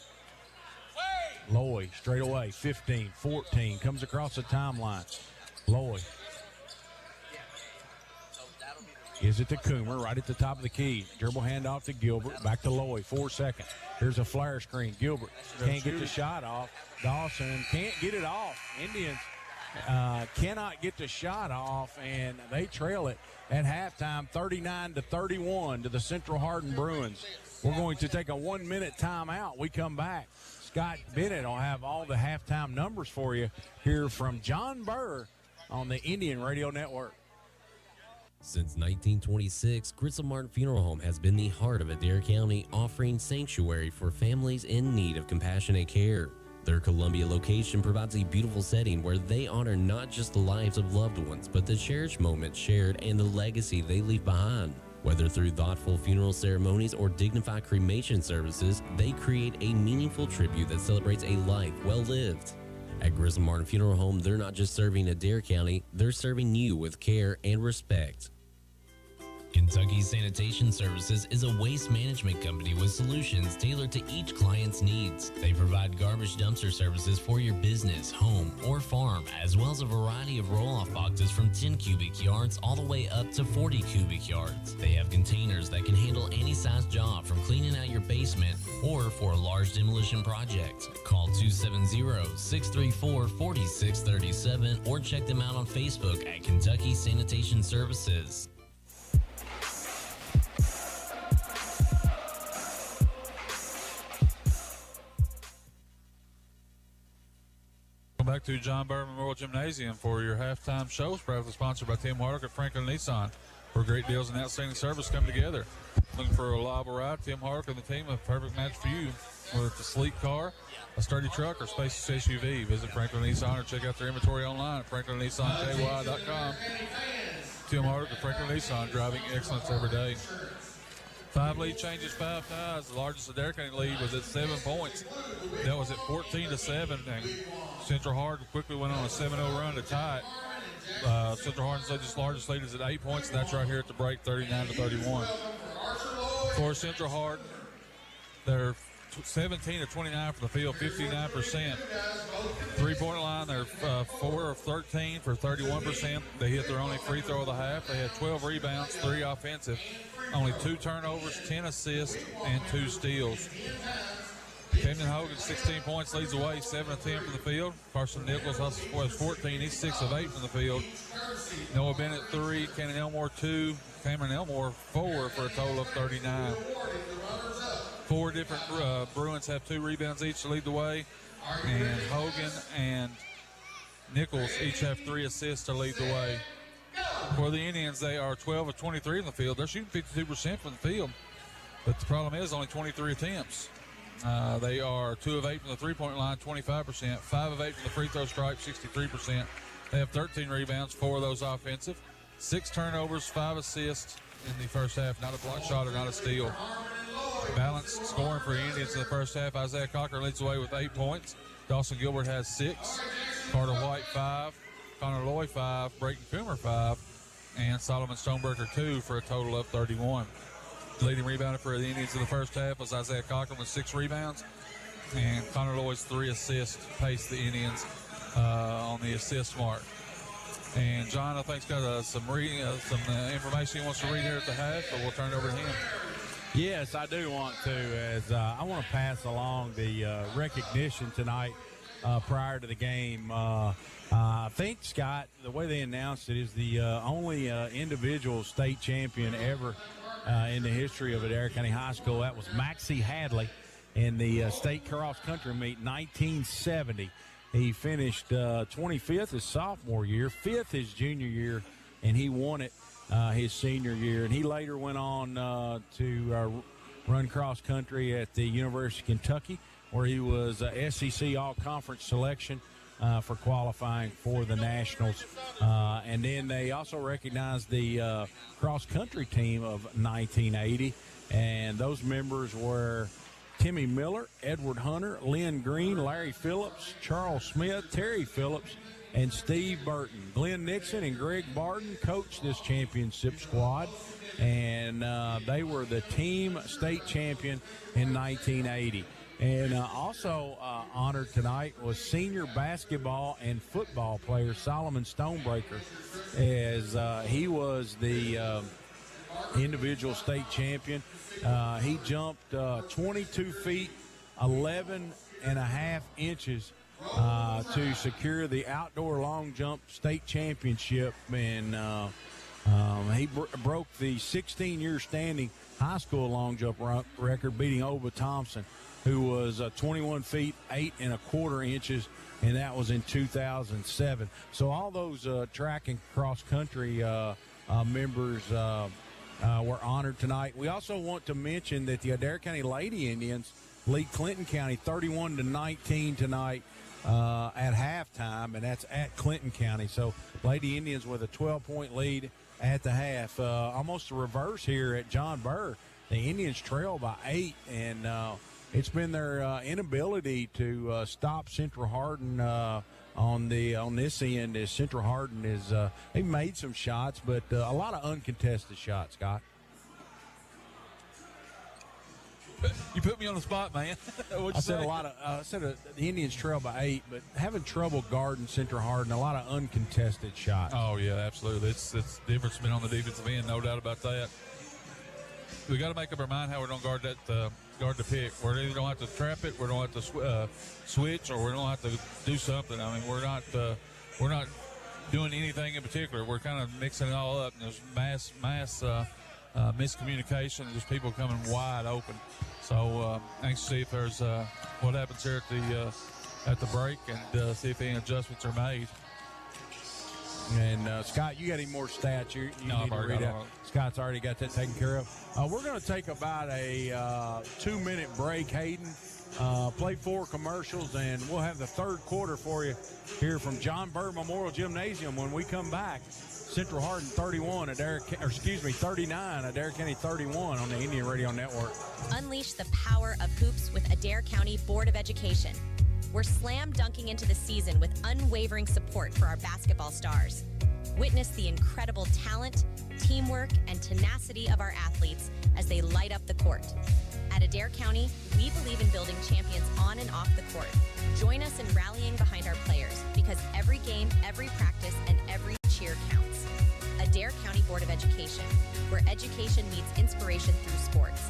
Lloyd straight away, 15, 14, comes across the timeline. Lloyd gives it to Coomer right at the top of the key. Dribble handoff to Gilbert, back to Lloyd, 4 seconds. Here's a flare screen. Gilbert can't get the shot off. Dawson can't get it off. Indians cannot get the shot off, and they trail it at halftime, 39-31 to the Central Hardin Bruins. We're going to take a 1-minute timeout. We come back. Scott Bennett will have all the halftime numbers for you here from John Burr on the Indian Radio Network. Since 1926, Grissom Martin Funeral Home has been the heart of Adair County, offering sanctuary for families in need of compassionate care. Their Columbia location provides a beautiful setting where they honor not just the lives of loved ones, but the cherished moments shared and the legacy they leave behind. Whether through thoughtful funeral ceremonies or dignified cremation services, they create a meaningful tribute that celebrates a life well lived. At Grissom Martin Funeral Home, they're not just serving Adair County, they're serving you with care and respect. Kentucky Sanitation Services is a waste management company with solutions tailored to each client's needs. They provide garbage dumpster services for your business, home, or farm, as well as a variety of roll-off boxes from 10 cubic yards all the way up to 40 cubic yards. They have containers that can handle any size job, from cleaning out your basement or for a large demolition project. Call 270-634-4637 or check them out on Facebook at Kentucky Sanitation Services. Back to John Burr Memorial Gymnasium for your halftime show. Proudly sponsored by Tim Hardwick at Franklin Nissan, where great deals and outstanding service come together. Looking for a reliable ride? Tim Hardwick and the team have a perfect match for you. Whether it's a sleek car, a sturdy truck, or spacious SUV, visit Franklin Nissan or check out their inventory online at franklinnissanky.com. Tim Hardwick at Franklin Nissan, driving excellence every day. 5 lead changes, 5 ties. The largest Adair County lead was at 7 points. That was at 14-7, and Central Hardin quickly went on a 7-0 run to tie it. Central Hardin's largest lead is at 8 points, and that's right here at the break, 39-31. For Central Hardin, they're 17-29 from the field, 59%. Three-point line, they're 4 of 13 for 31%. They hit their only free throw of the half. They had 12 rebounds, 3 offensive, only 2 turnovers, 10 assists, and 2 steals. Camden Hogan, 16 points, leads the way, 7 of 10 from the field. Carson Nichols has 14. He's 6 of 8 from the field. Noah Bennett, 3. Cannon Elmore, 2. Cameron Elmore, 4 for a total of 39. 4 different Bruins have 2 rebounds each to lead the way. And Hogan and Nichols each have 3 assists to lead the way. For the Indians, they are 12 of 23 in the field. They're shooting 52% from the field. But the problem is only 23 attempts. They are 2 of 8 from the three-point line, 25%. 5 of 8 from the free throw stripe, 63%. They have 13 rebounds, 4 of those offensive. 6 turnovers, 5 assists in the first half. Not a block shot or not a steal. Balanced scoring for Indians in the first half. Isaiah Cochran leads the way with 8 points. Dawson Gilbert has 6. Carter White, 5. Connor Loy, 5. Brayton Coomer, 5. And Solomon Stoneberger, 2 for a total of 31. Leading rebounder for the Indians in the first half was Isaiah Cochran with 6 rebounds. And Connor Loy's 3 assists paced the Indians on the assist mark. And John, I think, has got some information he wants to read here at the half, so we'll turn it over to him. Yes, I do want to, as I want to pass along the recognition tonight prior to the game. I think, Scott, the way they announced it is the only individual state champion ever in the history of Adair County High School. That was Maxie Hadley in the state cross-country meet 1970. He finished 25th his sophomore year, 5th his junior year, and he won it his senior year. And he later went on to run cross-country at the University of Kentucky, where he was SEC All-Conference selection for qualifying for the Nationals. And then they also recognized the cross-country team of 1980, and those members were Timmy Miller, Edward Hunter, Lynn Green, Larry Phillips, Charles Smith, Terry Phillips, and Steve Burton. Glenn Nixon and Greg Barton coached this championship squad, and they were the team state champion in 1980. And also honored tonight was senior basketball and football player Solomon Stonebreaker, as he was the individual state champion. He jumped 22 feet, 11 and a half inches to secure the outdoor long jump state championship. And he broke the 16-year standing high school long jump record, beating Ova Thompson, who was 21 feet, 8 and a quarter inches, and that was in 2007. So all those track and cross-country members were honored tonight. We also want to mention that the Adair County Lady Indians lead Clinton County 31-19 tonight at halftime, and that's at Clinton County. So Lady Indians with a 12-point lead at the half. Almost a reverse here at John Burr. The Indians trail by 8, and it's been their inability to stop Central Hardin on this end. As Central Hardin is they made some shots, but a lot of uncontested shots, Scott. You put me on the spot, man. I said the Indians trail by 8, but having trouble guarding Central Hardin, a lot of uncontested shots. Oh yeah, absolutely. It's the difference been on the defensive end, no doubt about that. We got to make up our mind how we're going to guard that. Guard the pick. We're either going to have to trap it, we're going to have to switch, or we're going to have to do something. I mean, we're not doing anything in particular. We're kind of mixing it all up, and there's mass miscommunication, and just people coming wide open. So anxious to see if there's what happens here at the break, and see if any adjustments are made. And Scott, you got any more stats you No, need to read out? Scott's already got that taken care of. We're going to take about a 2-minute break, Hayden. Play 4 commercials, and we'll have the third quarter for you here from John Burr Memorial Gymnasium when we come back. Central Hardin 39, Adair County 31 on the Indian Radio Network. Unleash the power of hoops with Adair County Board of Education. We're slam dunking into the season with unwavering support for our basketball stars. Witness the incredible talent, teamwork, and tenacity of our athletes as they light up the court. At Adair County, we believe in building champions on and off the court. Join us in rallying behind our players, because every game, every practice, and every cheer counts. Adair County Board of Education, where education meets inspiration through sports.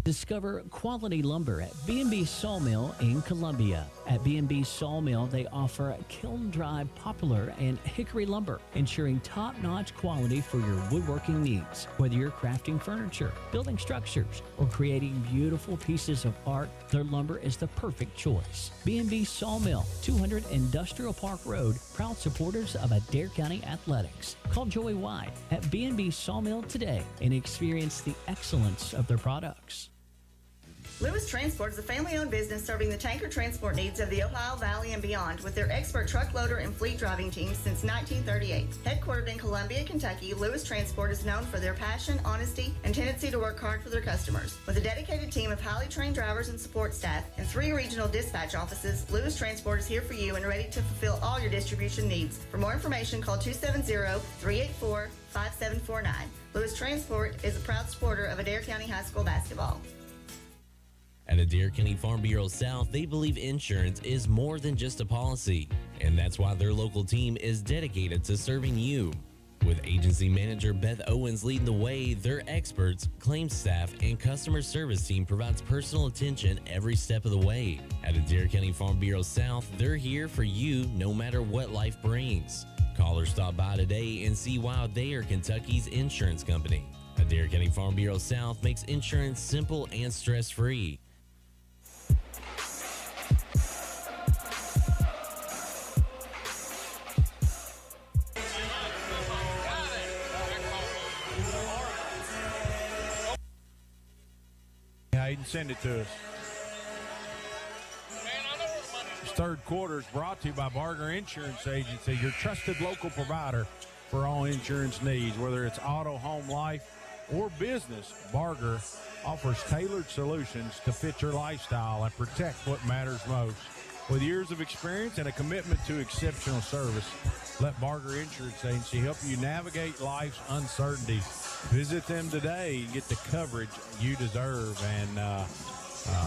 Discover quality lumber at B&B Sawmill in Columbia. At B&B Sawmill, they offer kiln-dried poplar and hickory lumber, ensuring top-notch quality for your woodworking needs. Whether you're crafting furniture, building structures, or creating beautiful pieces of art, their lumber is the perfect choice. B&B Sawmill, 200 Industrial Park Road, proud supporters of Adair County Athletics. Call Joey White at B&B Sawmill today and experience the excellence of their products. Lewis Transport is a family-owned business serving the tanker transport needs of the Ohio Valley and beyond with their expert truck loader and fleet driving teams since 1938. Headquartered in Columbia, Kentucky, Lewis Transport is known for their passion, honesty, and tendency to work hard for their customers. With a dedicated team of highly trained drivers and support staff and 3 regional dispatch offices, Lewis Transport is here for you and ready to fulfill all your distribution needs. For more information, call 270-384-5749. Lewis Transport is a proud supporter of Adair County High School basketball. At Adair County Farm Bureau South, they believe insurance is more than just a policy, and that's why their local team is dedicated to serving you. With agency manager Beth Owens leading the way, their experts, claims staff, and customer service team provides personal attention every step of the way. At Adair County Farm Bureau South, they're here for you no matter what life brings. Call or stop by today and see why they are Kentucky's insurance company. Adair County Farm Bureau South makes insurance simple and stress-free. Hayden, send it to us. This third quarter is brought to you by Barger Insurance Agency, your trusted local provider for all insurance needs. Whether it's auto, home, life, or business, Barger offers tailored solutions to fit your lifestyle and protect what matters most. With years of experience and a commitment to exceptional service, let Barger Insurance Agency help you navigate life's uncertainties. Visit them today and get the coverage you deserve. And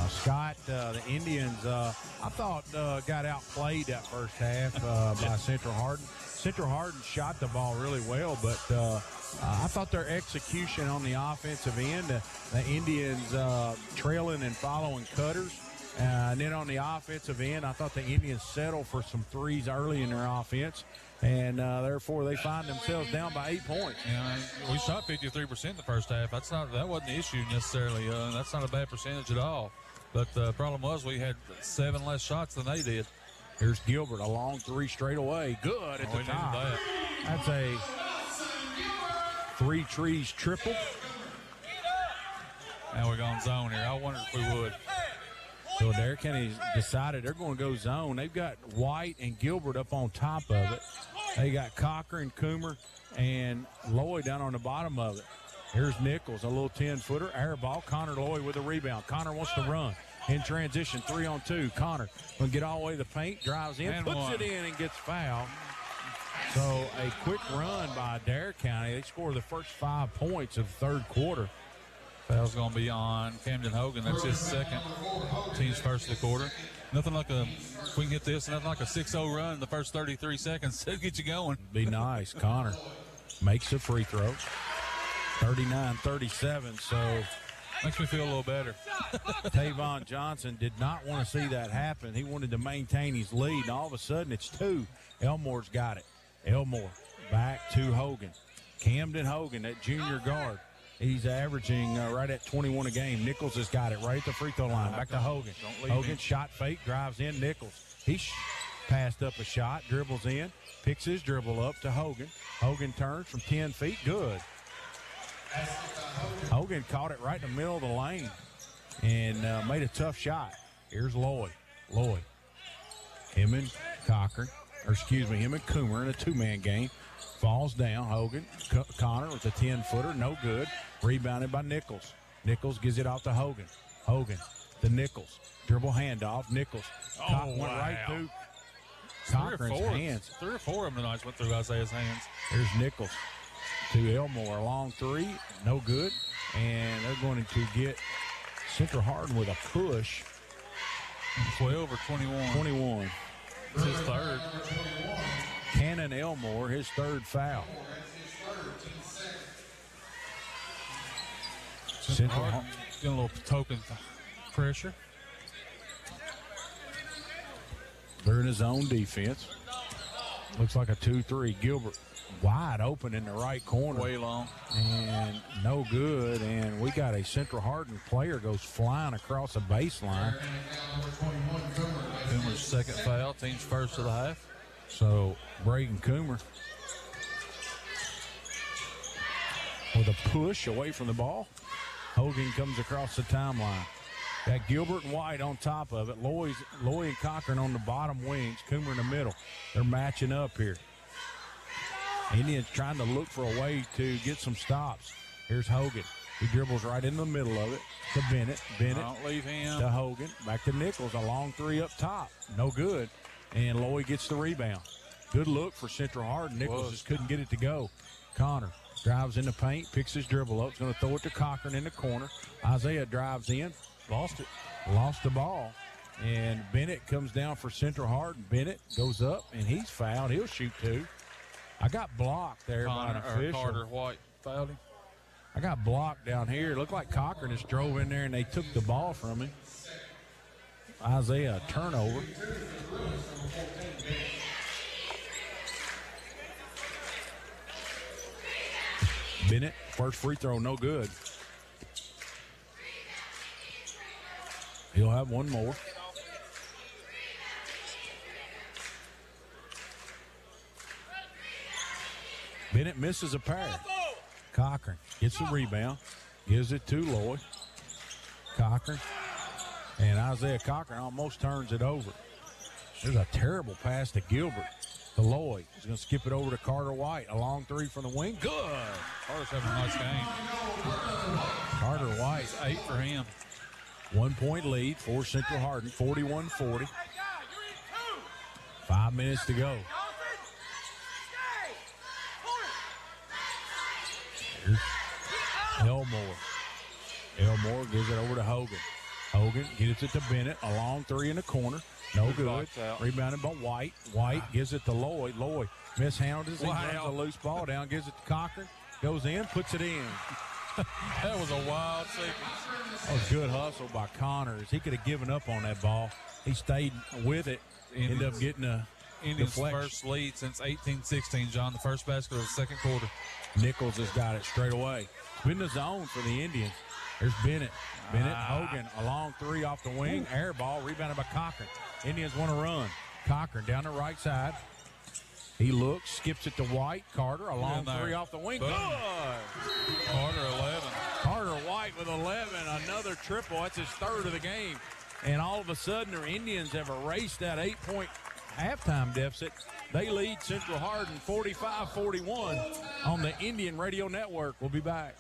Scott, the Indians, I thought got outplayed that first half by Central Hardin. Central Hardin shot the ball really well, but I thought their execution on the offensive end, the Indians trailing and following cutters. And then on the offensive end, I thought the Indians settled for some threes early in their offense, and therefore they find themselves down by 8 points. Yeah, we shot 53% in the first half. That wasn't the issue necessarily. That's not a bad percentage at all. But the problem was we had 7 less shots than they did. Here's Gilbert, a long three straight away. Good at the top. That's a 3 trees triple. Now we're going zone here. I wondered if we would. So Adair County's decided they're going to go zone. They've got White and Gilbert up on top of it. They got Cochran, Coomer, and Lloyd down on the bottom of it. Here's Nichols, a little 10-footer, air ball. Connor Lloyd with a rebound. Connor wants to run. In transition, 3-on-2. Connor going to get all the way to the paint, drives in, and puts one. it in, and gets fouled. So a quick run by Adair County. They score the first 5 points of the third quarter. Foul's going to be on Camden Hogan. That's his second. Team's first of the quarter. Nothing like if we can get this, nothing like a 6-0 run in the first 33 seconds to get you going. Be nice. Connor makes a free throw. 39-37, so makes me feel a little better. Tavon Johnson did not want to see that happen. He wanted to maintain his lead, and all of a sudden it's 2. Elmore's got it. Elmore back to Hogan. Camden Hogan, that junior guard. He's averaging right at 21 a game. Nichols has got it right at the free throw line. Back to Hogan. Hogan shot fake, drives in. Nichols. He passed up a shot, dribbles in, picks his dribble up to Hogan. Hogan turns from 10 feet. Good. Hogan caught it right in the middle of the lane and made a tough shot. Here's Lloyd. Him and Cochran, him and Coomer in a 2-man game. Falls down. Hogan. Connor with a 10-footer. No good. Rebounded by Nichols. Nichols gives it off to Hogan. Hogan to Nichols. Dribble handoff. Nichols. Went right through Cochran's hands. 3 or 4 of them tonight went through Isaiah's hands. Here's Nichols to Elmore. A long 3. No good. And they're going to get Central Hardin with a push. 12 or 21. 21. It's his third. Cannon Elmore, his third foul. Central Hardin getting a little token pressure. They're in his own defense. Looks like a 2-3. Gilbert wide open in the right corner. Way long. And no good. And we got a Central Hardin player goes flying across the baseline. Coomer's second foul. Team's first of the half. So Braden Coomer with a push away from the ball. Hogan comes across the timeline. Got Gilbert and White on top of it. Lloyd and Cochran on the bottom wings. Coomer in the middle. They're matching up here. Indians trying to look for a way to get some stops. Here's Hogan. He dribbles right in the middle of it to Bennett. Don't leave him. To Hogan. Back to Nichols. A long 3 up top. No good. And Lloyd gets the rebound. Good look for Central Hardin. Nichols just couldn't get it to go. Connor drives in the paint, picks his dribble up. He's going to throw it to Cochran in the corner. Isaiah drives in. Lost the ball. And Bennett comes down for Central Hardin. Bennett goes up, and he's fouled. He'll shoot 2. I got blocked there by an official. Carter White fouled him. I got blocked down here. It looked like Cochran just drove in there and they took the ball from him. Isaiah, a turnover. Bennett, first free throw, no good. He'll have one more. Bennett misses a pair. Cochran gets the rebound, gives it to Lloyd. Cochran. And Isaiah Cochran almost turns it over. There's a terrible pass to Gilbert. To Lloyd. He's going to skip it over to Carter White. A long three from the wing. Good. Carter's having a nice game. Carter White. 8 for him. 1 point lead for Central Hardin. 41-40. 5 minutes to go. Here's Elmore. Elmore gives it over to Hogan. Hogan gets it to Bennett. A long three in the corner. No good. Rebounded by White. White gives it to Lloyd. Lloyd mishandled as he runs a loose ball down. Gives it to Cochran. Goes in, puts it in. That was a wild sequence. That was good hustle by Connors. He could have given up on that ball. He stayed with it. Ended up getting a Indians' deflection. first lead since 18-16, John. The first basket of the second quarter. Nichols has got it straight away. It's been the zone for the Indians. There's Bennett. Bennett, Hogan, a long three off the wing. Air ball, rebounded by Cochran. Indians want to run. Cochran down the right side. He looks, skips it to White. Carter, a long three off the wing. Good. Carter, 11. Carter White with 11, another triple. That's his third of the game. And all of a sudden, the Indians have erased that 8-point halftime deficit. They lead Central Hardin 45-41 on the Indian Radio Network. We'll be back.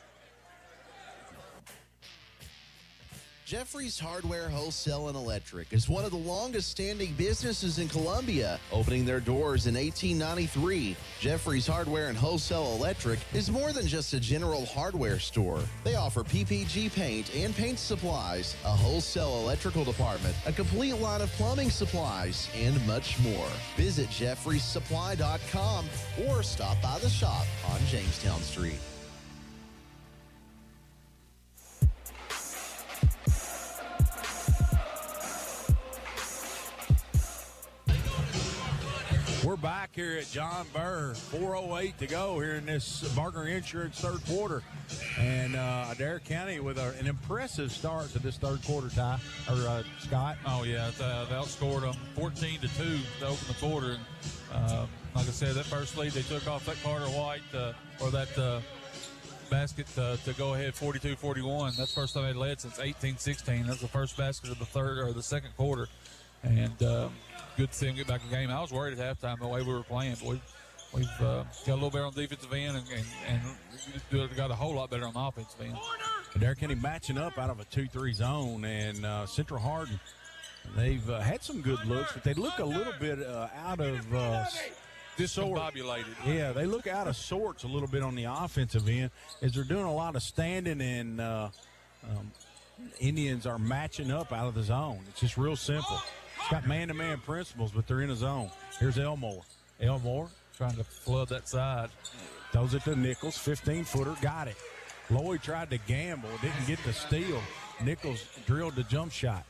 Jeffrey's Hardware Wholesale and Electric is one of the longest-standing businesses in Columbia, opening their doors in 1893. Jeffrey's Hardware and Wholesale Electric is more than just a general hardware store. They offer PPG paint and paint supplies, a wholesale electrical department, a complete line of plumbing supplies, and much more. Visit jeffreysupply.com or stop by the shop on Jamestown Street. We're back here at John Burr. 4:08 to go here in this Barker Insurance third quarter. And Adair County with an impressive start to this third quarter, Ty, or Scott. Oh, yeah. They outscored them 14-2 to open the quarter. And like I said, that first lead they took off that Carter White, or that basket to go ahead 42-41. That's the first time they led since 18-16. That's the first basket of the third or the second quarter. And good to see them get back in the game. I was worried at halftime the way we were playing. We've got a little better on the defensive end and got a whole lot better on the offensive end. Adair County matching up out of a 2-3 zone, and Central Hardin, they've had some good looks, but they look a little bit out of discombobulated. Yeah, they look out of sorts a little bit on the offensive end as they're doing a lot of standing, and Indians are matching up out of the zone. It's just real simple. It's got man-to-man principles, but they're in a zone. Here's Elmore. Elmore trying to flood that side. Throws it to Nichols, 15-footer, got it. Lloyd tried to gamble, didn't get the steal. Nichols drilled the jump shot.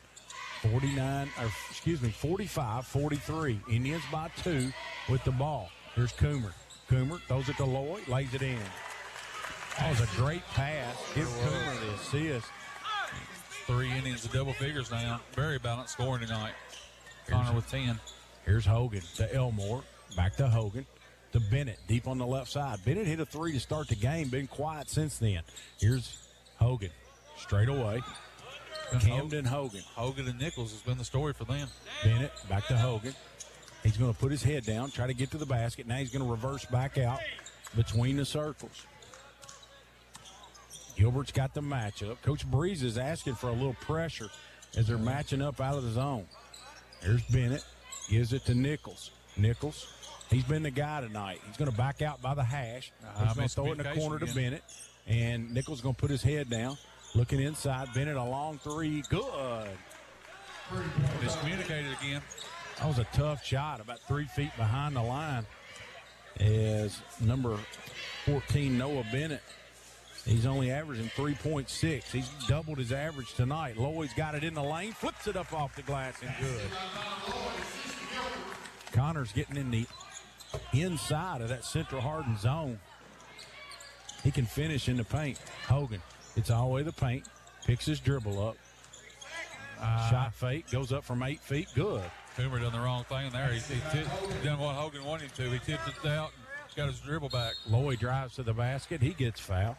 45-43. Indians by 2 with the ball. Here's Coomer. Coomer throws it to Lloyd, lays it in. That was a great pass. Give Coomer the assist. 3 innings of double figures now. Very balanced scoring tonight. Connor with 10. Here's Hogan to Elmore. Back to Hogan. To Bennett, deep on the left side. Bennett hit a 3 to start the game. Been quiet since then. Here's Hogan. Straight away. Camden Hogan. Hogan and Nichols has been the story for them. Bennett back to Hogan. He's going to put his head down, try to get to the basket. Now he's going to reverse back out between the circles. Gilbert's got the matchup. Coach Breeze is asking for a little pressure as they're matching up out of the zone. There's Bennett. Gives it to Nichols. Nichols, he's been the guy tonight. He's going to back out by the hash. He's going to throw it in the corner to Bennett. And Nichols going to put his head down. Looking inside. Bennett, a long 3. Good. Miscommunicated again. That was a tough shot, about 3 feet behind the line. is number 14, Noah Bennett. He's only averaging 3.6. He's doubled his average tonight. Lloyd's got it in the lane, flips it up off the glass and good. Connor's getting in the inside of that Central Hardin zone. He can finish in the paint. Hogan, it's all the way to the paint, picks his dribble up. Shot fake, goes up from 8 feet, good. Coomer done the wrong thing there. He done what Hogan wanted him to. He tipped it out and got his dribble back. Lloyd drives to the basket. He gets fouled.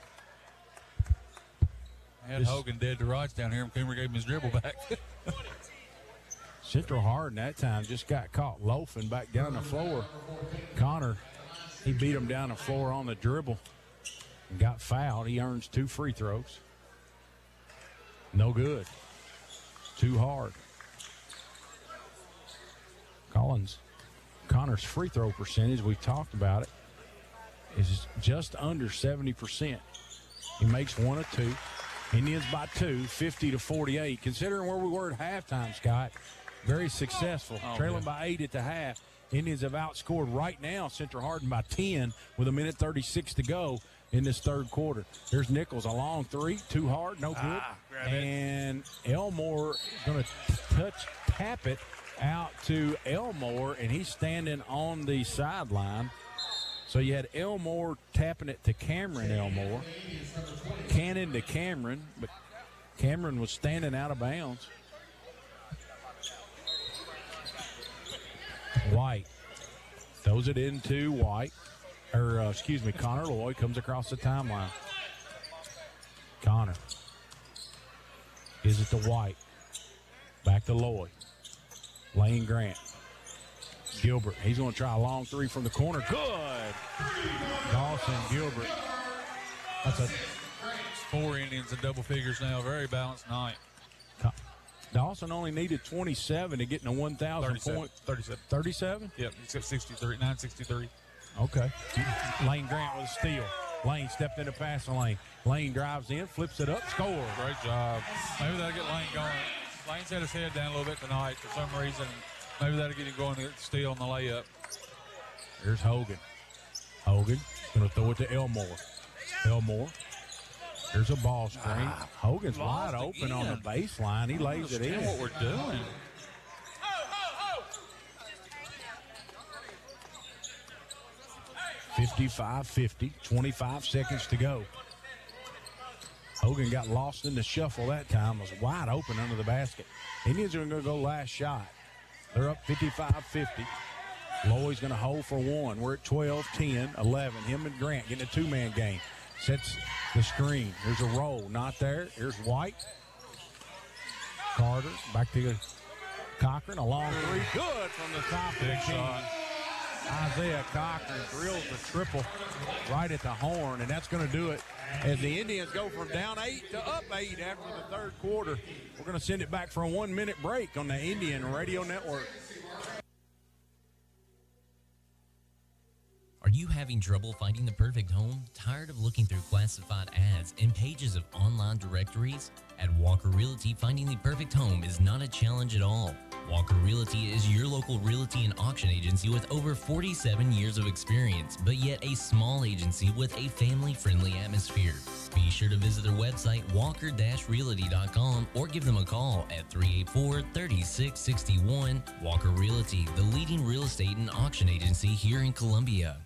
Had Hogan dead to rights down here, and Coomer gave him his dribble back. Central Hardin that time just got caught loafing back down the floor. Connor, he beat him down the floor on the dribble and got fouled. He earns 2 free throws. No good. Too hard. Connor's free throw percentage, we've talked about it, is just under 70%. He makes 1 of 2. Indians by 2, 50-48. Considering where we were at halftime, Scott, very successful. Trailing by 8 at the half. Indians have outscored right now Central Hardin by 10 with 1:36 to go in this third quarter. There's Nichols, a long 3, too hard, no good. And Elmore is going to tap it out to Elmore, and he's standing on the sideline. So you had Elmore tapping it to Cameron Elmore. Cannon to Cameron, but Cameron was standing out of bounds. White throws it into Connor Lloyd comes across the timeline. Connor gives it to White. Back to Lloyd. Lane Grant. Gilbert, he's going to try a long 3 from the corner. Good. Dawson Gilbert. That's a 4 Indians in double figures now. Very balanced night. Dawson only needed 27 to get in a 1,000 point. 37. 37? Yep, he's got 63, 963. Okay. Lane Grant with a steal. Lane stepped in the passing lane. Lane drives in, flips it up, scores. Great job. Maybe that'll get Lane going. Lane's had his head down a little bit tonight for some reason. Maybe that'll get him going to steal on the layup. Here's Hogan. Hogan going to throw it to Elmore. Elmore. There's a ball screen. Hogan's wide open on the baseline. He lays it in. What we're doing. 55-50, 25 seconds to go. Hogan got lost in the shuffle that time, was wide open under the basket. Indians are going to go last shot. They're up 55-50. Lloyd's going to hold for 1. We're at 12, 10, 11. Him and Grant getting a 2-man game. Sets the screen. There's a roll. Not there. Here's White. Carter back to Cochran. A long 3. Good from the top of the shot. Isaiah Cochran drills the triple right at the horn, and that's going to do it as the Indians go from down 8 to up 8 after the third quarter. We're going to send it back for a 1-minute break on the Indian Radio Network. Are you having trouble finding the perfect home? Tired of looking through classified ads and pages of online directories? At Walker Realty, finding the perfect home is not a challenge at all. Walker Realty is your local realty and auction agency with over 47 years of experience, but yet a small agency with a family-friendly atmosphere. Be sure to visit their website, walker-realty.com, or give them a call at 384-3661. Walker Realty, the leading real estate and auction agency here in Columbia.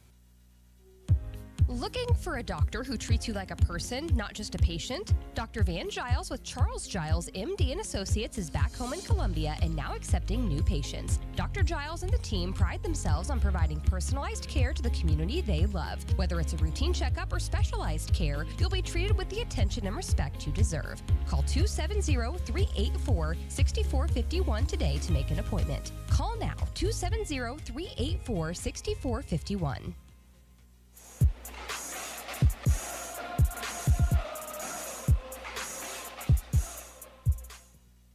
Looking for a doctor who treats you like a person, not just a patient? Dr. Van Giles with Charles Giles, MD and Associates is back home in Columbia and now accepting new patients. Dr. Giles and the team pride themselves on providing personalized care to the community they love. Whether it's a routine checkup or specialized care, you'll be treated with the attention and respect you deserve. Call 270-384-6451 today to make an appointment. Call now, 270-384-6451.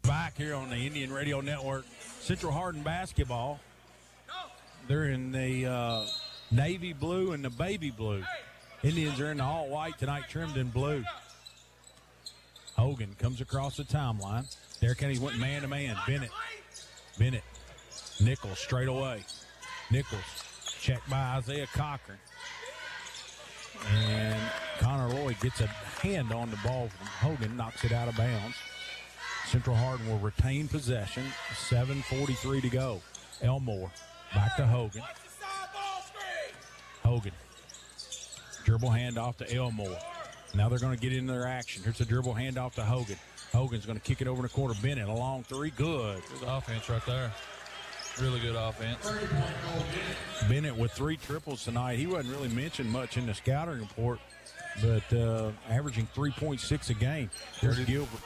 Back here on the Indian Radio Network. Central Hardin basketball. They're in the navy blue and the baby blue. Indians are in the all white tonight, trimmed in blue. Hogan comes across the timeline. Derek Kenny went man to man. Bennett. Nichols straight away. Nichols Checked by Isaiah Cochran. And Connor Lloyd gets a hand on the ball from Hogan, knocks it out of bounds. Central Hardin will retain possession. 7:43 to go. Elmore back to Hogan. Hogan. Dribble handoff to Elmore. Now they're going to get into their action. Here's a dribble handoff to Hogan. Hogan's going to kick it over in the corner. Bennett, a long three. Good. Good offense right there. Really good offense. Bennett with 3 triples tonight. He wasn't really mentioned much in the scouting report, but averaging 3.6 a game. There's Gilbert.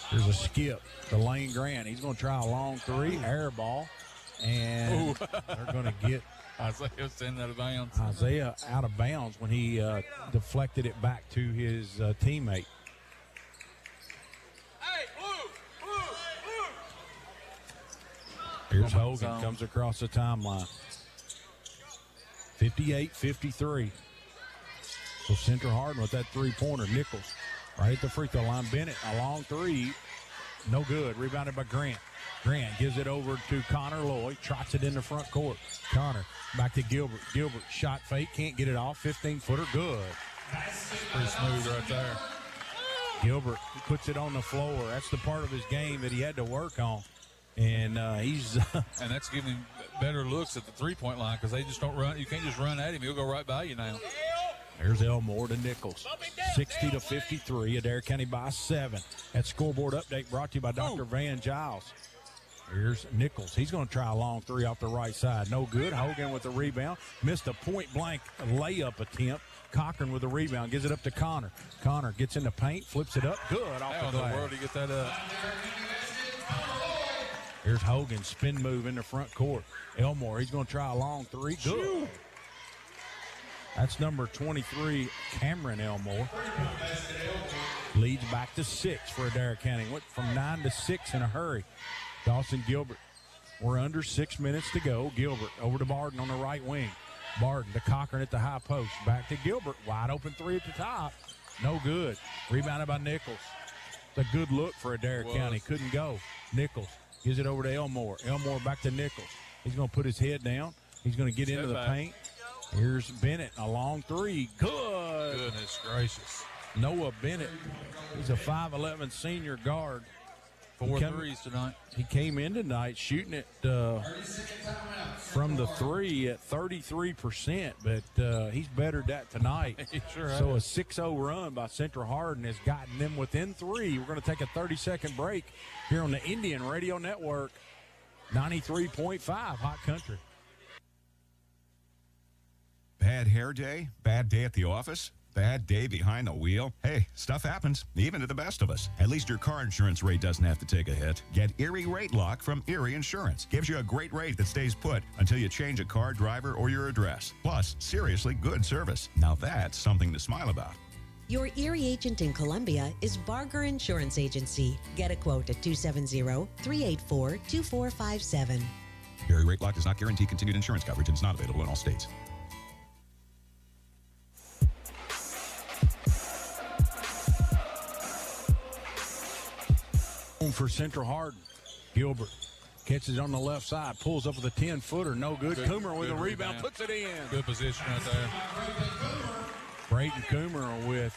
There's a skip to Lane Grant. He's going to try a long 3, air ball, and they're going to get Isaiah sending out of bounds. Isaiah out of bounds when he deflected it back to his teammate. Here's Hogan, comes across the timeline. 58-53. So Central Hardin with that three-pointer. Nichols right at the free throw line. Bennett, a long 3. No good. Rebounded by Grant. Grant gives it over to Connor Lloyd. Trots it in the front court. Connor back to Gilbert. Gilbert shot fake. Can't get it off. 15-footer. Good. Pretty smooth right there. Gilbert puts it on the floor. That's the part of his game that he had to work on. And he's and that's giving him better looks at the three-point line because they just don't run. You can't just run at him. He'll go right by you now. There's Elmore to Nichols. 60-53. Adair County by 7. That scoreboard update brought to you by Dr. Van Giles. Here's Nichols. He's going to try a long 3 off the right side. No good. Hogan with the rebound. Missed a point-blank layup attempt. Cochran with the rebound. Gives it up to Connor. Connor gets in the paint. Flips it up. Good off How the glass. in the world do you get that up? Here's Hogan. Spin move in the front court. Elmore. He's going to try a long 3. Good. That's number 23, Cameron Elmore. Leads back to 6 for Adair County. Went from 9 to 6 in a hurry. Dawson Gilbert. We're under 6 minutes to go. Gilbert over to Barden on the right wing. Barden to Cochran at the high post. Back to Gilbert. Wide open 3 at the top. No good. Rebounded by Nichols. It's a good look for Adair County. Couldn't go. Nichols gives it over to Elmore. Elmore back to Nichols. He's going to put his head down. He's going to get into the paint. Here's Bennett, a long 3. Good. Goodness gracious. Noah Bennett. He's a 5'11 senior guard. 4 threes tonight. He came in tonight shooting it from the 3 at 33%, but he's bettered that tonight. He sure so has. a 6-0 run by Central Hardin has gotten them within 3. We're going to take a 30-second break here on the Indian Radio Network, 93.5 Hot Country. Bad hair day? Bad day at the office? Bad day behind the wheel? Hey, stuff happens, even to the best of us. At least your car insurance rate doesn't have to take a hit. Get Erie Rate Lock from Erie Insurance. Gives you a great rate that stays put until you change a car, driver, or your address. Plus, seriously good service. Now that's something to smile about. Your Erie agent in Columbia is Barger Insurance Agency. Get a quote at 270-384-2457. Erie Rate Lock does not guarantee continued insurance coverage and is not available in all states. For Central Hardin, Gilbert catches on the left side, pulls up with a 10-footer, no good. Coomer with a rebound, puts it in. Good position right there. Brayton Coomer with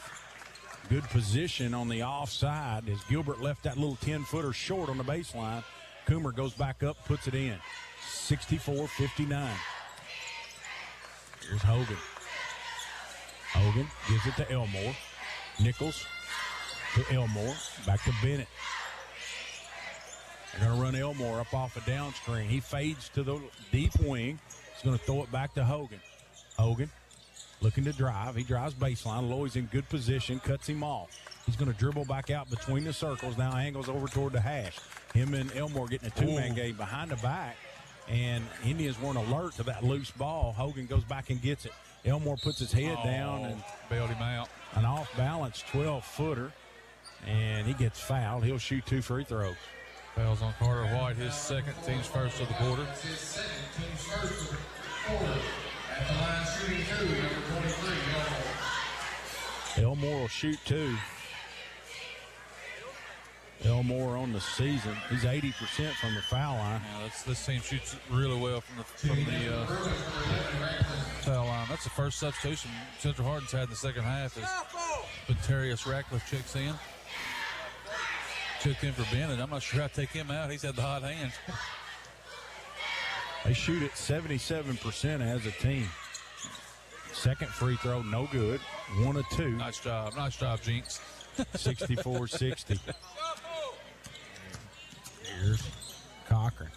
good position on the offside as Gilbert left that little 10-footer short on the baseline. Coomer goes back up, puts it in. 64-59. Here's Hogan. Hogan gives it to Elmore. Nichols to Elmore, back to Bennett. They're going to run Elmore up off a down screen. He fades to the deep wing. He's going to throw it back to Hogan. Hogan looking to drive. He drives baseline. Lloyd's in good position, cuts him off. He's going to dribble back out between the circles. Now angles over toward the hash. Him and Elmore getting a two-man game behind the back. And Indians weren't alert to that loose ball. Hogan goes back and gets it. Elmore puts his head down and bailed him out. An off-balance 12-footer. And he gets fouled. He'll shoot 2 free throws. Fouls on Carter White, his second, team's first of the quarter. Elmore will shoot 2. Elmore on the season. He's 80% from the foul line. Yeah, this team shoots really well from the first substitution Central Hardin's had in the second half is Petarius Ratcliffe checks in. Checked in for Bennett. I'm not sure I'd take him out. He's had the hot hand. They shoot at 77% as a team. Second free throw, no good. 1 of 2. Nice job. Nice job, Jinx. 64-60. Here's Cochran.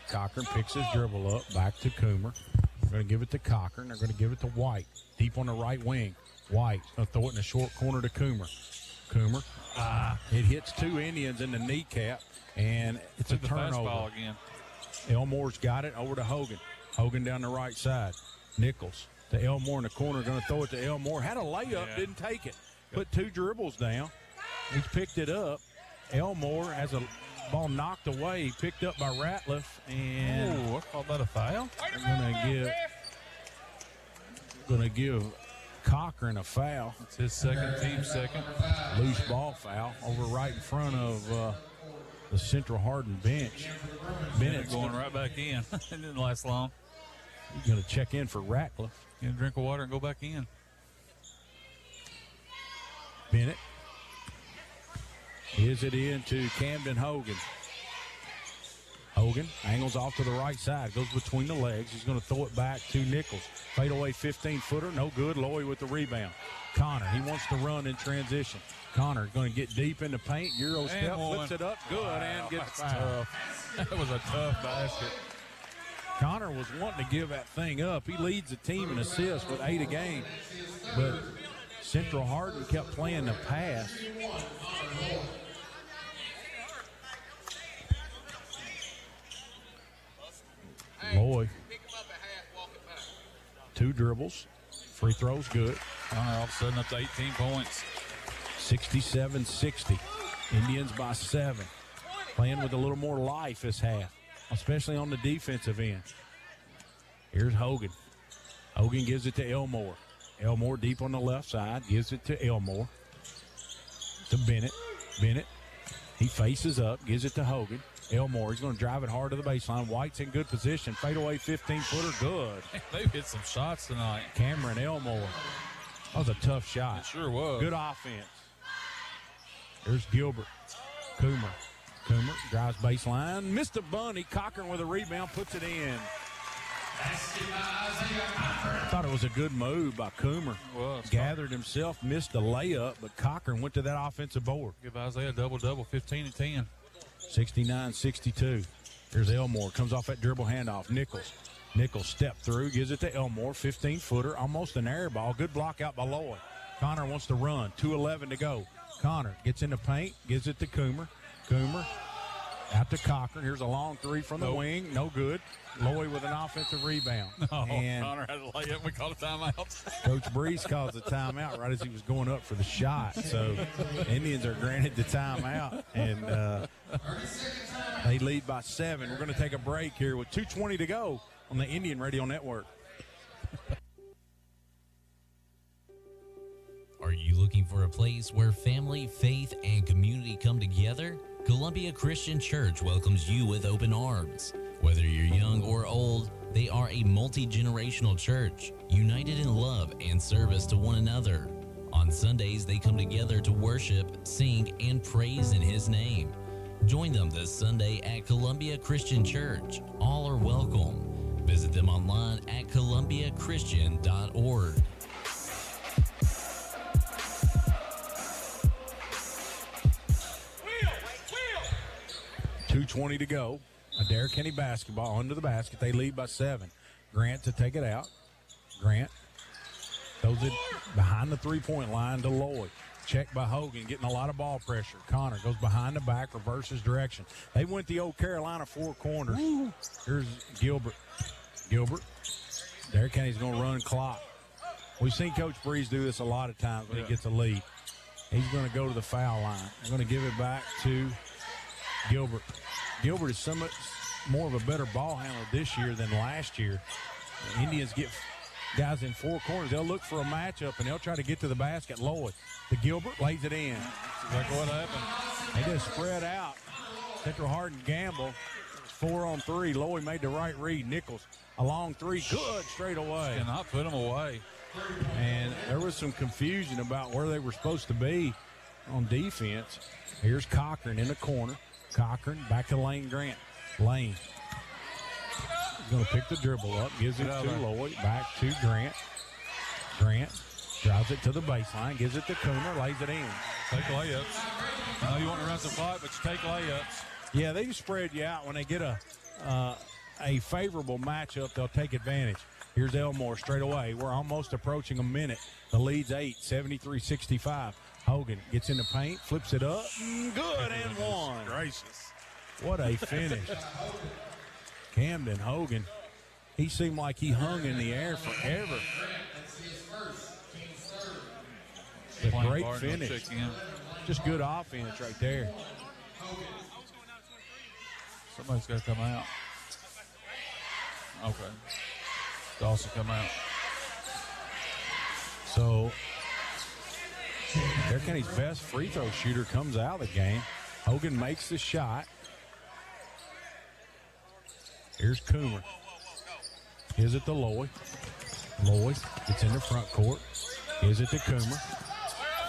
Cochran picks his dribble up, back to Coomer. They're going to give it to Cochran. They're going to give it to White. Deep on the right wing. White going to throw it in the short corner to Coomer. Coomer. It hits 2 Indians in the kneecap, and it's a turnover. Again. Elmore's got it over to Hogan. Hogan down the right side. Nichols to Elmore in the corner. Going to throw it to Elmore. Had a layup, didn't take it. Put 2 dribbles down. He's picked it up. Elmore has a ball knocked away, picked up by Ratliff, and I called that a foul. Going to give Cochran a foul. It's his second, team second. Loose ball foul over right in front of the Central Hardin bench. Bennett going right back in. It didn't last long. He's going to check in for Ratcliffe. Get a drink of water and go back in. Bennett. Is it into Camden Hogan. Hogan angles off to the right side, goes between the legs. He's going to throw it back to Nichols. Fadeaway 15-footer, no good. Lowy with the rebound. Connor, he wants to run in transition. Connor going to get deep in the paint. Euro step, flips it up, good, and gets fouled. That was a tough basket. Connor was wanting to give that thing up. He leads the team in assists with 8 a game. But Central Hardin kept playing the pass. Lloyd. 2 dribbles. Free throws good. All of a sudden up to 18 points. 67-60. Indians by 7. Playing with a little more life this half, especially on the defensive end. Here's Hogan. Hogan gives it to Elmore. Elmore deep on the left side. Gives it to Elmore. To Bennett. Bennett. He faces up. Gives it to Hogan. Elmore, he's going to drive it hard to the baseline. White's in good position. Fadeaway 15-footer, good. They've hit some shots tonight. Cameron Elmore. That was a tough shot. It sure was. Good offense. There's Gilbert. Coomer. Coomer drives baseline. Missed a bunny. Cochran with a rebound, puts it in. I thought it was a good move by Coomer. Gathered himself, missed the layup, but Cochran went to that offensive board. Give Isaiah a double-double, 15 and 10. 69-62. Here's Elmore. Comes off that dribble handoff. Nichols. Nichols step through. Gives it to Elmore. 15-footer. Almost an air ball. Good block out by Lloyd. Connor wants to run. 2:11 to go. Connor gets in the paint. Gives it to Coomer. Coomer out to Cochran. Here's a long 3 from the wing. No good. Lloyd with an offensive rebound. And Connor had a layup. We called a timeout. Coach Breeze calls a timeout right as he was going up for the shot. So Indians are granted the timeout, and they lead by 7. We're going to take a break here with 2:20 to go on the Indian Radio Network. Are you looking for a place where family, faith, and community come together? Columbia Christian Church welcomes you with open arms. Whether you're young or old, they are a multi-generational church, united in love and service to one another. On Sundays, they come together to worship, sing, and praise in His name. Join them this Sunday at Columbia Christian Church. All are welcome. Visit them online at columbiachristian.org. 2:20 to go. Adair Kenny basketball under the basket. They lead by 7. Grant to take it out. Grant throws it behind the three-point line to Lloyd. Checked by Hogan, getting a lot of ball pressure. Connor goes behind the back, reverses direction. They went the old Carolina 4 corners. Here's Gilbert. Gilbert. Adair Kenny's going to run clock. We've seen Coach Breeze do this a lot of times when he gets a lead. He's going to go to the foul line. They're going to give it back to Gilbert. Gilbert is so much more of a better ball handler this year than last year. The Indians get guys in 4 corners. They'll look for a matchup, and they'll try to get to the basket. Lloyd to Gilbert, lays it in. That's exactly what happened. They just spread out. Central Hardin gamble. 4-on-3. Lowy made the right read. Nichols, a long three. Good straight away. Cannot put them away. And there was some confusion about where they were supposed to be on defense. Here's Cochran in the corner. Cochran back to Lane Grant. Lane going to pick the dribble up, gives it to Lloyd, back to Grant. Grant drives it to the baseline, gives it to Coomer, lays it in. Take layups. I know you want to run some fight, but you take layups. Yeah, they spread you out. When they get a favorable matchup, they'll take advantage. Here's Elmore straight away. We're almost approaching a minute. The lead's 8, 73-65. Hogan gets in the paint, flips it up. Good and one. Gracious. What a finish. Camden Hogan, he seemed like he hung in the air forever. A great finish. Just good offense right there. Somebody's got to come out. Okay. Dawson come out. So, Adair County's best free throw shooter comes out of the game. Hogan makes the shot. Here's Coomer. Gives it to Lloyd. Lloyd gets in the front court. Gives it to Coomer.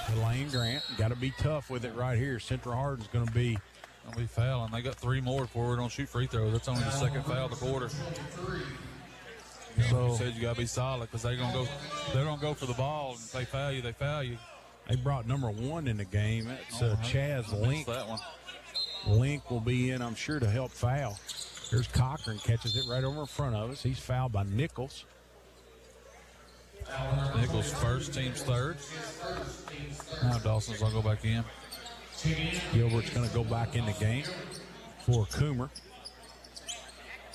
To Lane Grant. Got to be tough with it right here. Central Hardin's going to be fouling. They got 3 more before we don't shoot free throws. That's only the second foul of the quarter. So you said you got to be solid because they're going to go for the ball. And if they foul you, they foul you. They brought number 1 in the game. That's Chaz Link. That one. Link will be in, I'm sure, to help foul. Here's Cochran, catches it right over in front of us. He's fouled by Nichols. Nichols first, team's third. Now Dawson's going to go back in. Gilbert's going to go back in the game for Coomer.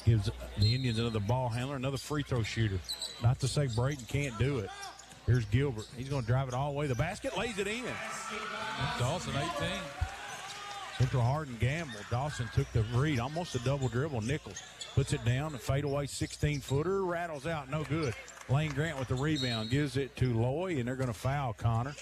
Gives the Indians another ball handler, another free throw shooter. Not to say Braden can't do it. Here's Gilbert. He's going to drive it all the way to the basket, lays it in. Dawson, 18. Central Hardin gamble. Dawson took the read, almost a double dribble. Nichols puts it down, a fadeaway 16-footer, rattles out, no good. Lane Grant with the rebound, gives it to Loy, and they're going to foul Connor.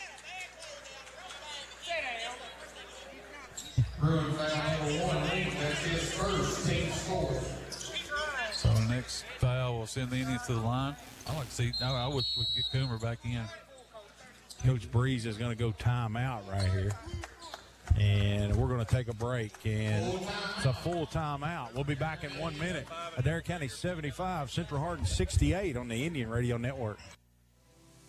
So the next foul will send the Indians to the line. I like to see. I wish we could get Coomer back in. Coach Breeze is going to go timeout right here. And we're going to take a break. And it's a full timeout. We'll be back in 1 minute. Adair County 75, Central Hardin 68 on the Indian Radio Network.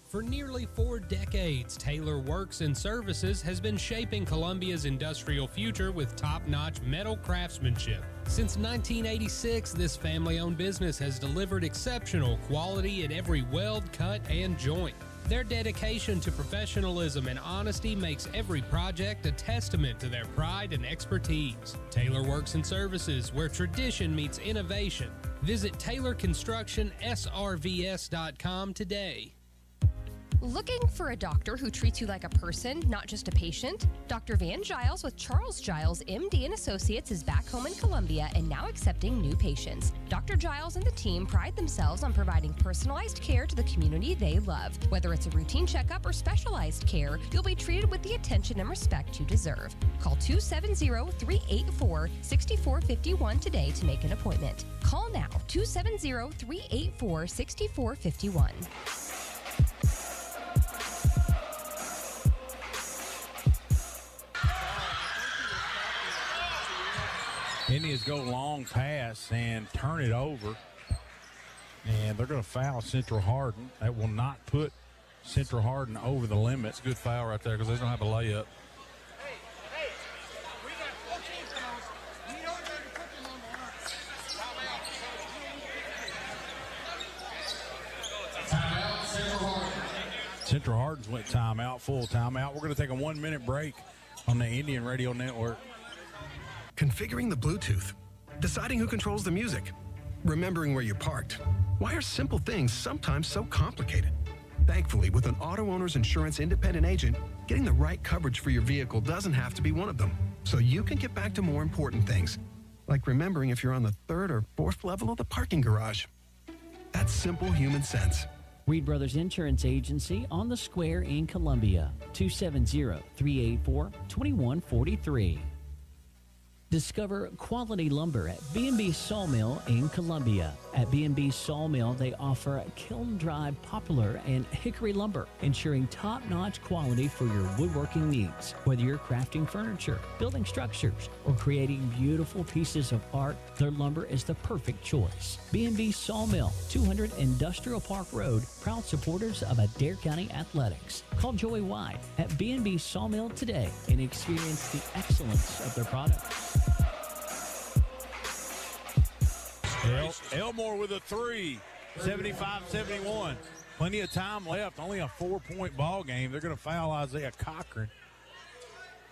For nearly 4 decades, Taylor Works and Services has been shaping Columbia's industrial future with top-notch metal craftsmanship. Since 1986, this family-owned business has delivered exceptional quality in every weld, cut, and joint. Their dedication to professionalism and honesty makes every project a testament to their pride and expertise. Taylor Works and Services, where tradition meets innovation. Visit TaylorConstructionSRVS.com today. Looking for a doctor who treats you like a person, not just a patient? Dr. Van Giles with Charles Giles, MD and Associates is back home in Columbia and now accepting new patients. Dr. Giles and the team pride themselves on providing personalized care to the community they love. Whether it's a routine checkup or specialized care, you'll be treated with the attention and respect you deserve. Call 270-384-6451 today to make an appointment. Call now, 270-384-6451. Indians go long pass and turn it over. And they're going to foul Central Hardin. That will not put Central Hardin over the limit. It's a good foul right there because they don't have a layup. Central Hardin's went timeout, full timeout. We're going to take a 1 minute break on the Indian Radio Network. Configuring the Bluetooth, deciding who controls the music, remembering where you parked. Why are simple things sometimes so complicated? Thankfully, with an auto owner's insurance independent agent, getting the right coverage for your vehicle doesn't have to be one of them. So you can get back to more important things, like remembering if you're on the 3rd or 4th level of the parking garage. That's simple human sense. Reed Brothers Insurance Agency on the Square in Columbia, 270-384-2143. Discover quality lumber at B&B Sawmill in Columbia. At B&B Sawmill, they offer kiln-dried poplar and hickory lumber, ensuring top-notch quality for your woodworking needs. Whether you're crafting furniture, building structures, or creating beautiful pieces of art, their lumber is the perfect choice. B&B Sawmill, 200 Industrial Park Road, proud supporters of Adair County Athletics. Call Joey White at B&B Sawmill today and experience the excellence of their products. Elmore with a three, 75-71. Plenty of time left, only a 4-point ball game. They're going to foul Isaiah Cochran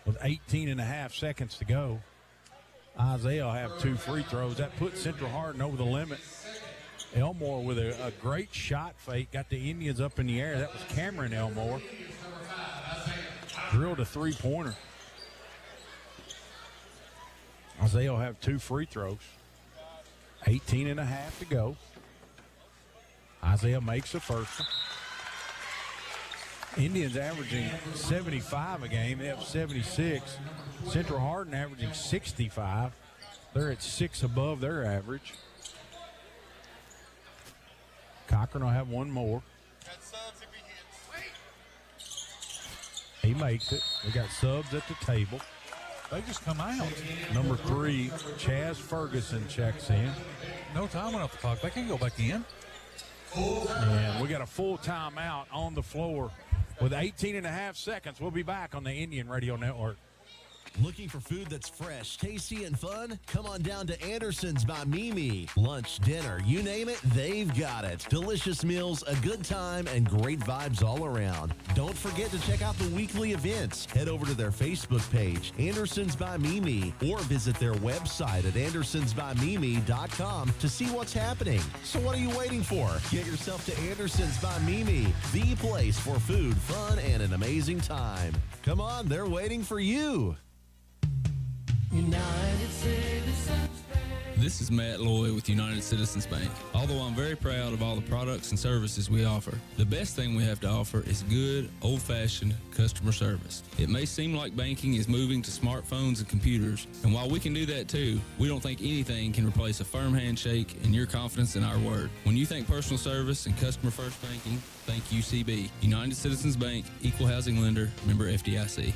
with 18 and a half seconds to go. Isaiah will have 2 free throws. That puts Central Hardin over the limit. Elmore with a great shot fake, got the Indians up in the air. That was Cameron Elmore. Drilled a three-pointer. Isaiah will have 2 free throws. 18 and a half to go. Isaiah makes the first one. Indians averaging 75 a game. They have 76. Central Hardin averaging 65. They're at 6 above their average. Cochran will have one more. He makes it. We got subs at the table. They just come out. Number 3, Chaz Ferguson checks in. No time went off the clock. They can't go back in. And we got a full timeout on the floor with 18 and a half seconds. We'll be back on the Indian Radio Network. Looking for food that's fresh, tasty, and fun? Come on down to Anderson's by Mimi. Lunch, dinner, you name it, they've got it. Delicious meals, a good time, and great vibes all around. Don't forget to check out the weekly events. Head over to their Facebook page, Anderson's by Mimi, or visit their website at andersonsbymimi.com to see what's happening. So what are you waiting for? Get yourself to Anderson's by Mimi, the place for food, fun, and an amazing time. Come on, they're waiting for you. United Citizens Bank. This is Matt Loy with United Citizens Bank. Although I'm very proud of all the products and services we offer, the best thing we have to offer is good, old-fashioned customer service. It may seem like banking is moving to smartphones and computers, and while we can do that too, we don't think anything can replace a firm handshake and your confidence in our word. When you think personal service and customer-first banking, think UCB. United Citizens Bank, Equal Housing Lender, member FDIC.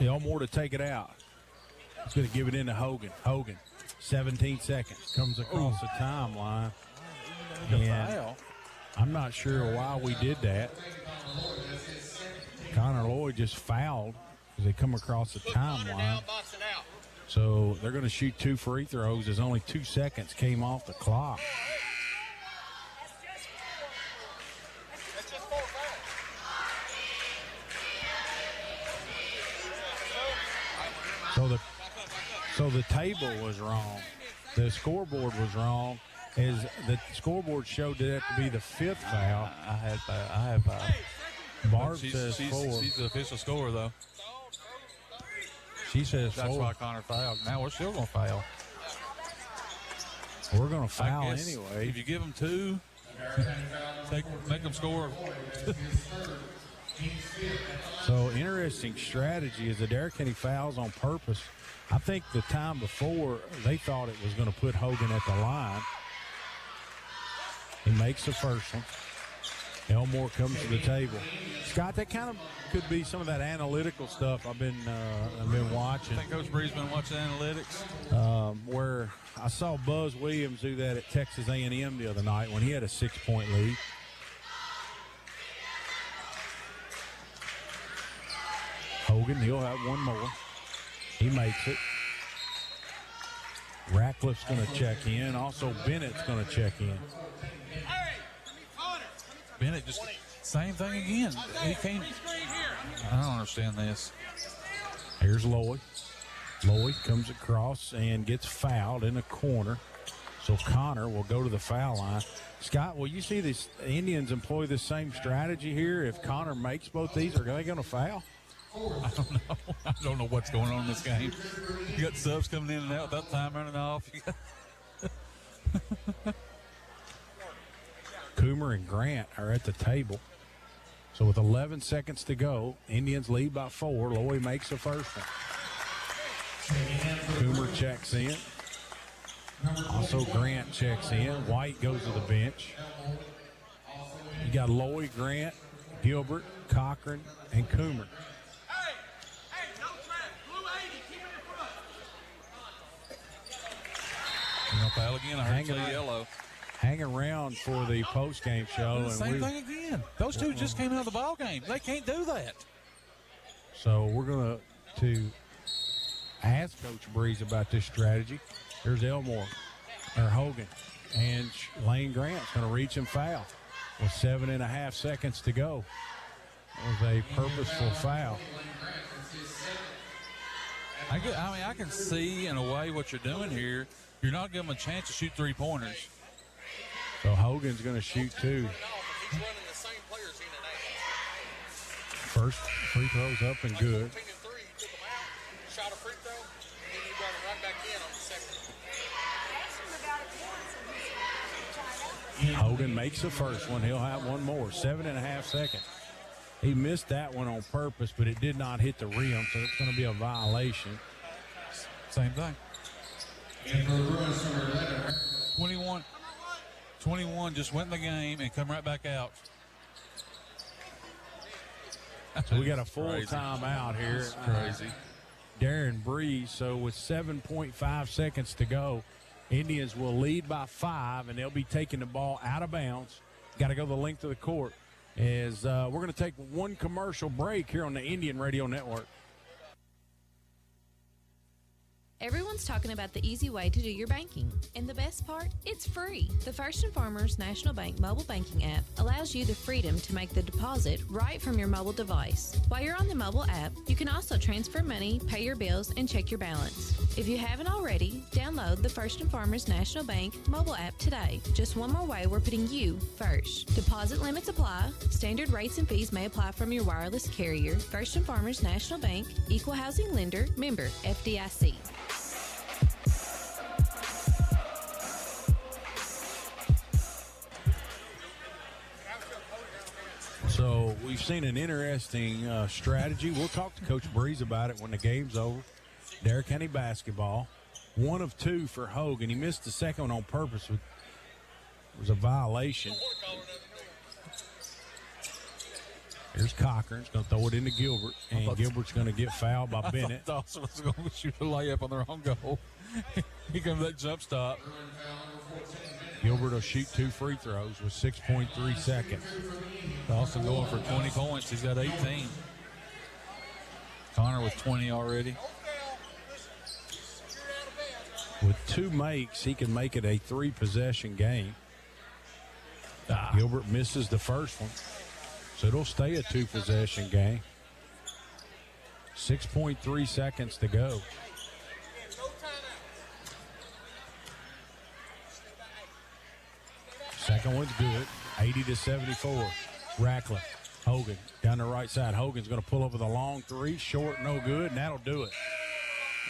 Elmore to take it out. He's going to give it into Hogan. Hogan, 17 seconds, comes across the timeline. And I'm not sure why we did that. Connor Lloyd just fouled as they come across the timeline. So they're going to shoot 2 free throws as only 2 seconds came off the clock. So the table was wrong. The scoreboard was wrong. As the scoreboard showed that to be the 5th foul. I have Barb says 4. She's the official scorer, though. She says 4. That's why Connor fouled. Now we're still going to foul. We're going to foul anyway. If you give them 2, make them score. So interesting strategy is Adair County fouls on purpose. I think the time before they thought it was going to put Hogan at the line. He makes the first one. Elmore comes to the table. Scott, that kind of could be some of that analytical stuff I've been watching. I think Coach Bree's been watching analytics. Where I saw Buzz Williams do that at Texas A&M the other night when he had a 6-point lead. Hogan, he'll have one more. He makes it. Ratcliffe's going to check in. Also, Bennett's going to check in. Bennett just same thing again. He came. I don't understand this. Here's Lloyd. Lloyd comes across and gets fouled in the corner. So Connor will go to the foul line. Scott, will you see these Indians employ the same strategy here? If Connor makes both these, are they going to foul? I don't know. I don't know what's going on in this game. You got subs coming in and out without time running off. Coomer and Grant are at the table. So with 11 seconds to go, Indians lead by 4. Loy makes the first one. Coomer checks in. Also Grant checks in. White goes to the bench. You got Loy, Grant, Gilbert, Cochran, and Coomer. Foul again. I heard you say yellow. Hang around for the post-game show. And same thing again. Those two just came out of the ball game. They can't do that. So we're going to ask Coach Breeze about this strategy. There's Hogan. And Lane Grant's going to reach and foul with 7.5 seconds to go. It was a purposeful foul. I can see in a way what you're doing here. You're not giving them a chance to shoot 3-pointers. So Hogan's going to shoot 2. First free throw's up and good. Hogan makes the first one. He'll have one more. 7.5 seconds. He missed that one on purpose, but it did not hit the rim, so it's going to be a violation. Same thing. 21 just went in the game and come right back out. So we got a full timeout here. That's crazy. Darren Breeze. So with 7.5 seconds to go, Indians will lead by 5, and they'll be taking the ball out of bounds. Got to go the length of the court. We're going to take one commercial break here on the Indian Radio Network. Everyone's talking about the easy way to do your banking. And the best part? It's free. The First & Farmers National Bank mobile banking app allows you the freedom to make the deposit right from your mobile device. While you're on the mobile app, you can also transfer money, pay your bills, and check your balance. If you haven't already, download the First & Farmers National Bank mobile app today. Just one more way we're putting you first. Deposit limits apply. Standard rates and fees may apply from your wireless carrier. First & Farmers National Bank, Equal Housing Lender, member FDIC. So we've seen an interesting strategy. We'll talk to Coach Breeze about it when the game's over. Adair County basketball. 1 of 2 for Hogan. He missed the second one on purpose. It was a violation. Here's Cochran. He's going to throw it into Gilbert. And Gilbert's going to get fouled by Bennett. I thought Dawson was going to shoot a layup on their own goal. He comes that jump stop. Gilbert will shoot 2 free throws with 6.3 seconds. Dawson going for 20 points. He's got 18. Connor with 20 already. With 2 makes, he can make it a 3-possession game. Gilbert misses the first one, so it'll stay a 2-possession game. 6.3 seconds to go. Second one's good, 80-74. Ratcliffe, Hogan down the right side. Hogan's going to pull up with a long 3, short, no good, and that'll do it.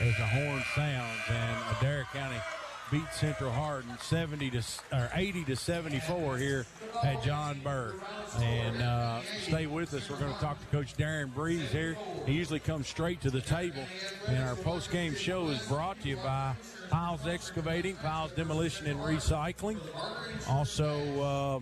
As the horn sounds, and Adair County beat Central Hardin 80-74 here at John Burr. And stay with us. We're going to talk to Coach Darren Breeze here. He usually comes straight to the table. And our post-game show is brought to you by Piles Excavating, Piles Demolition and Recycling. Also,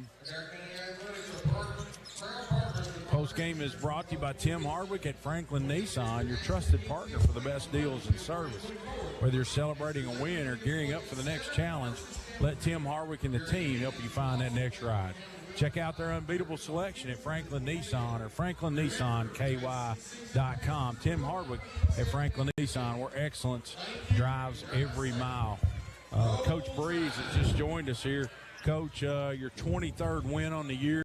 post-game is brought to you by Tim Hardwick at Franklin Nissan, your trusted partner for the best deals and service. Whether you're celebrating a win or gearing up for the next challenge, let Tim Hardwick and the team help you find that next ride. Check out their unbeatable selection at Franklin Nissan or franklinnissanky.com. Tim Hardwick at Franklin Nissan, where excellence drives every mile. Coach Breeze has just joined us here. Coach, your 23rd win on the year.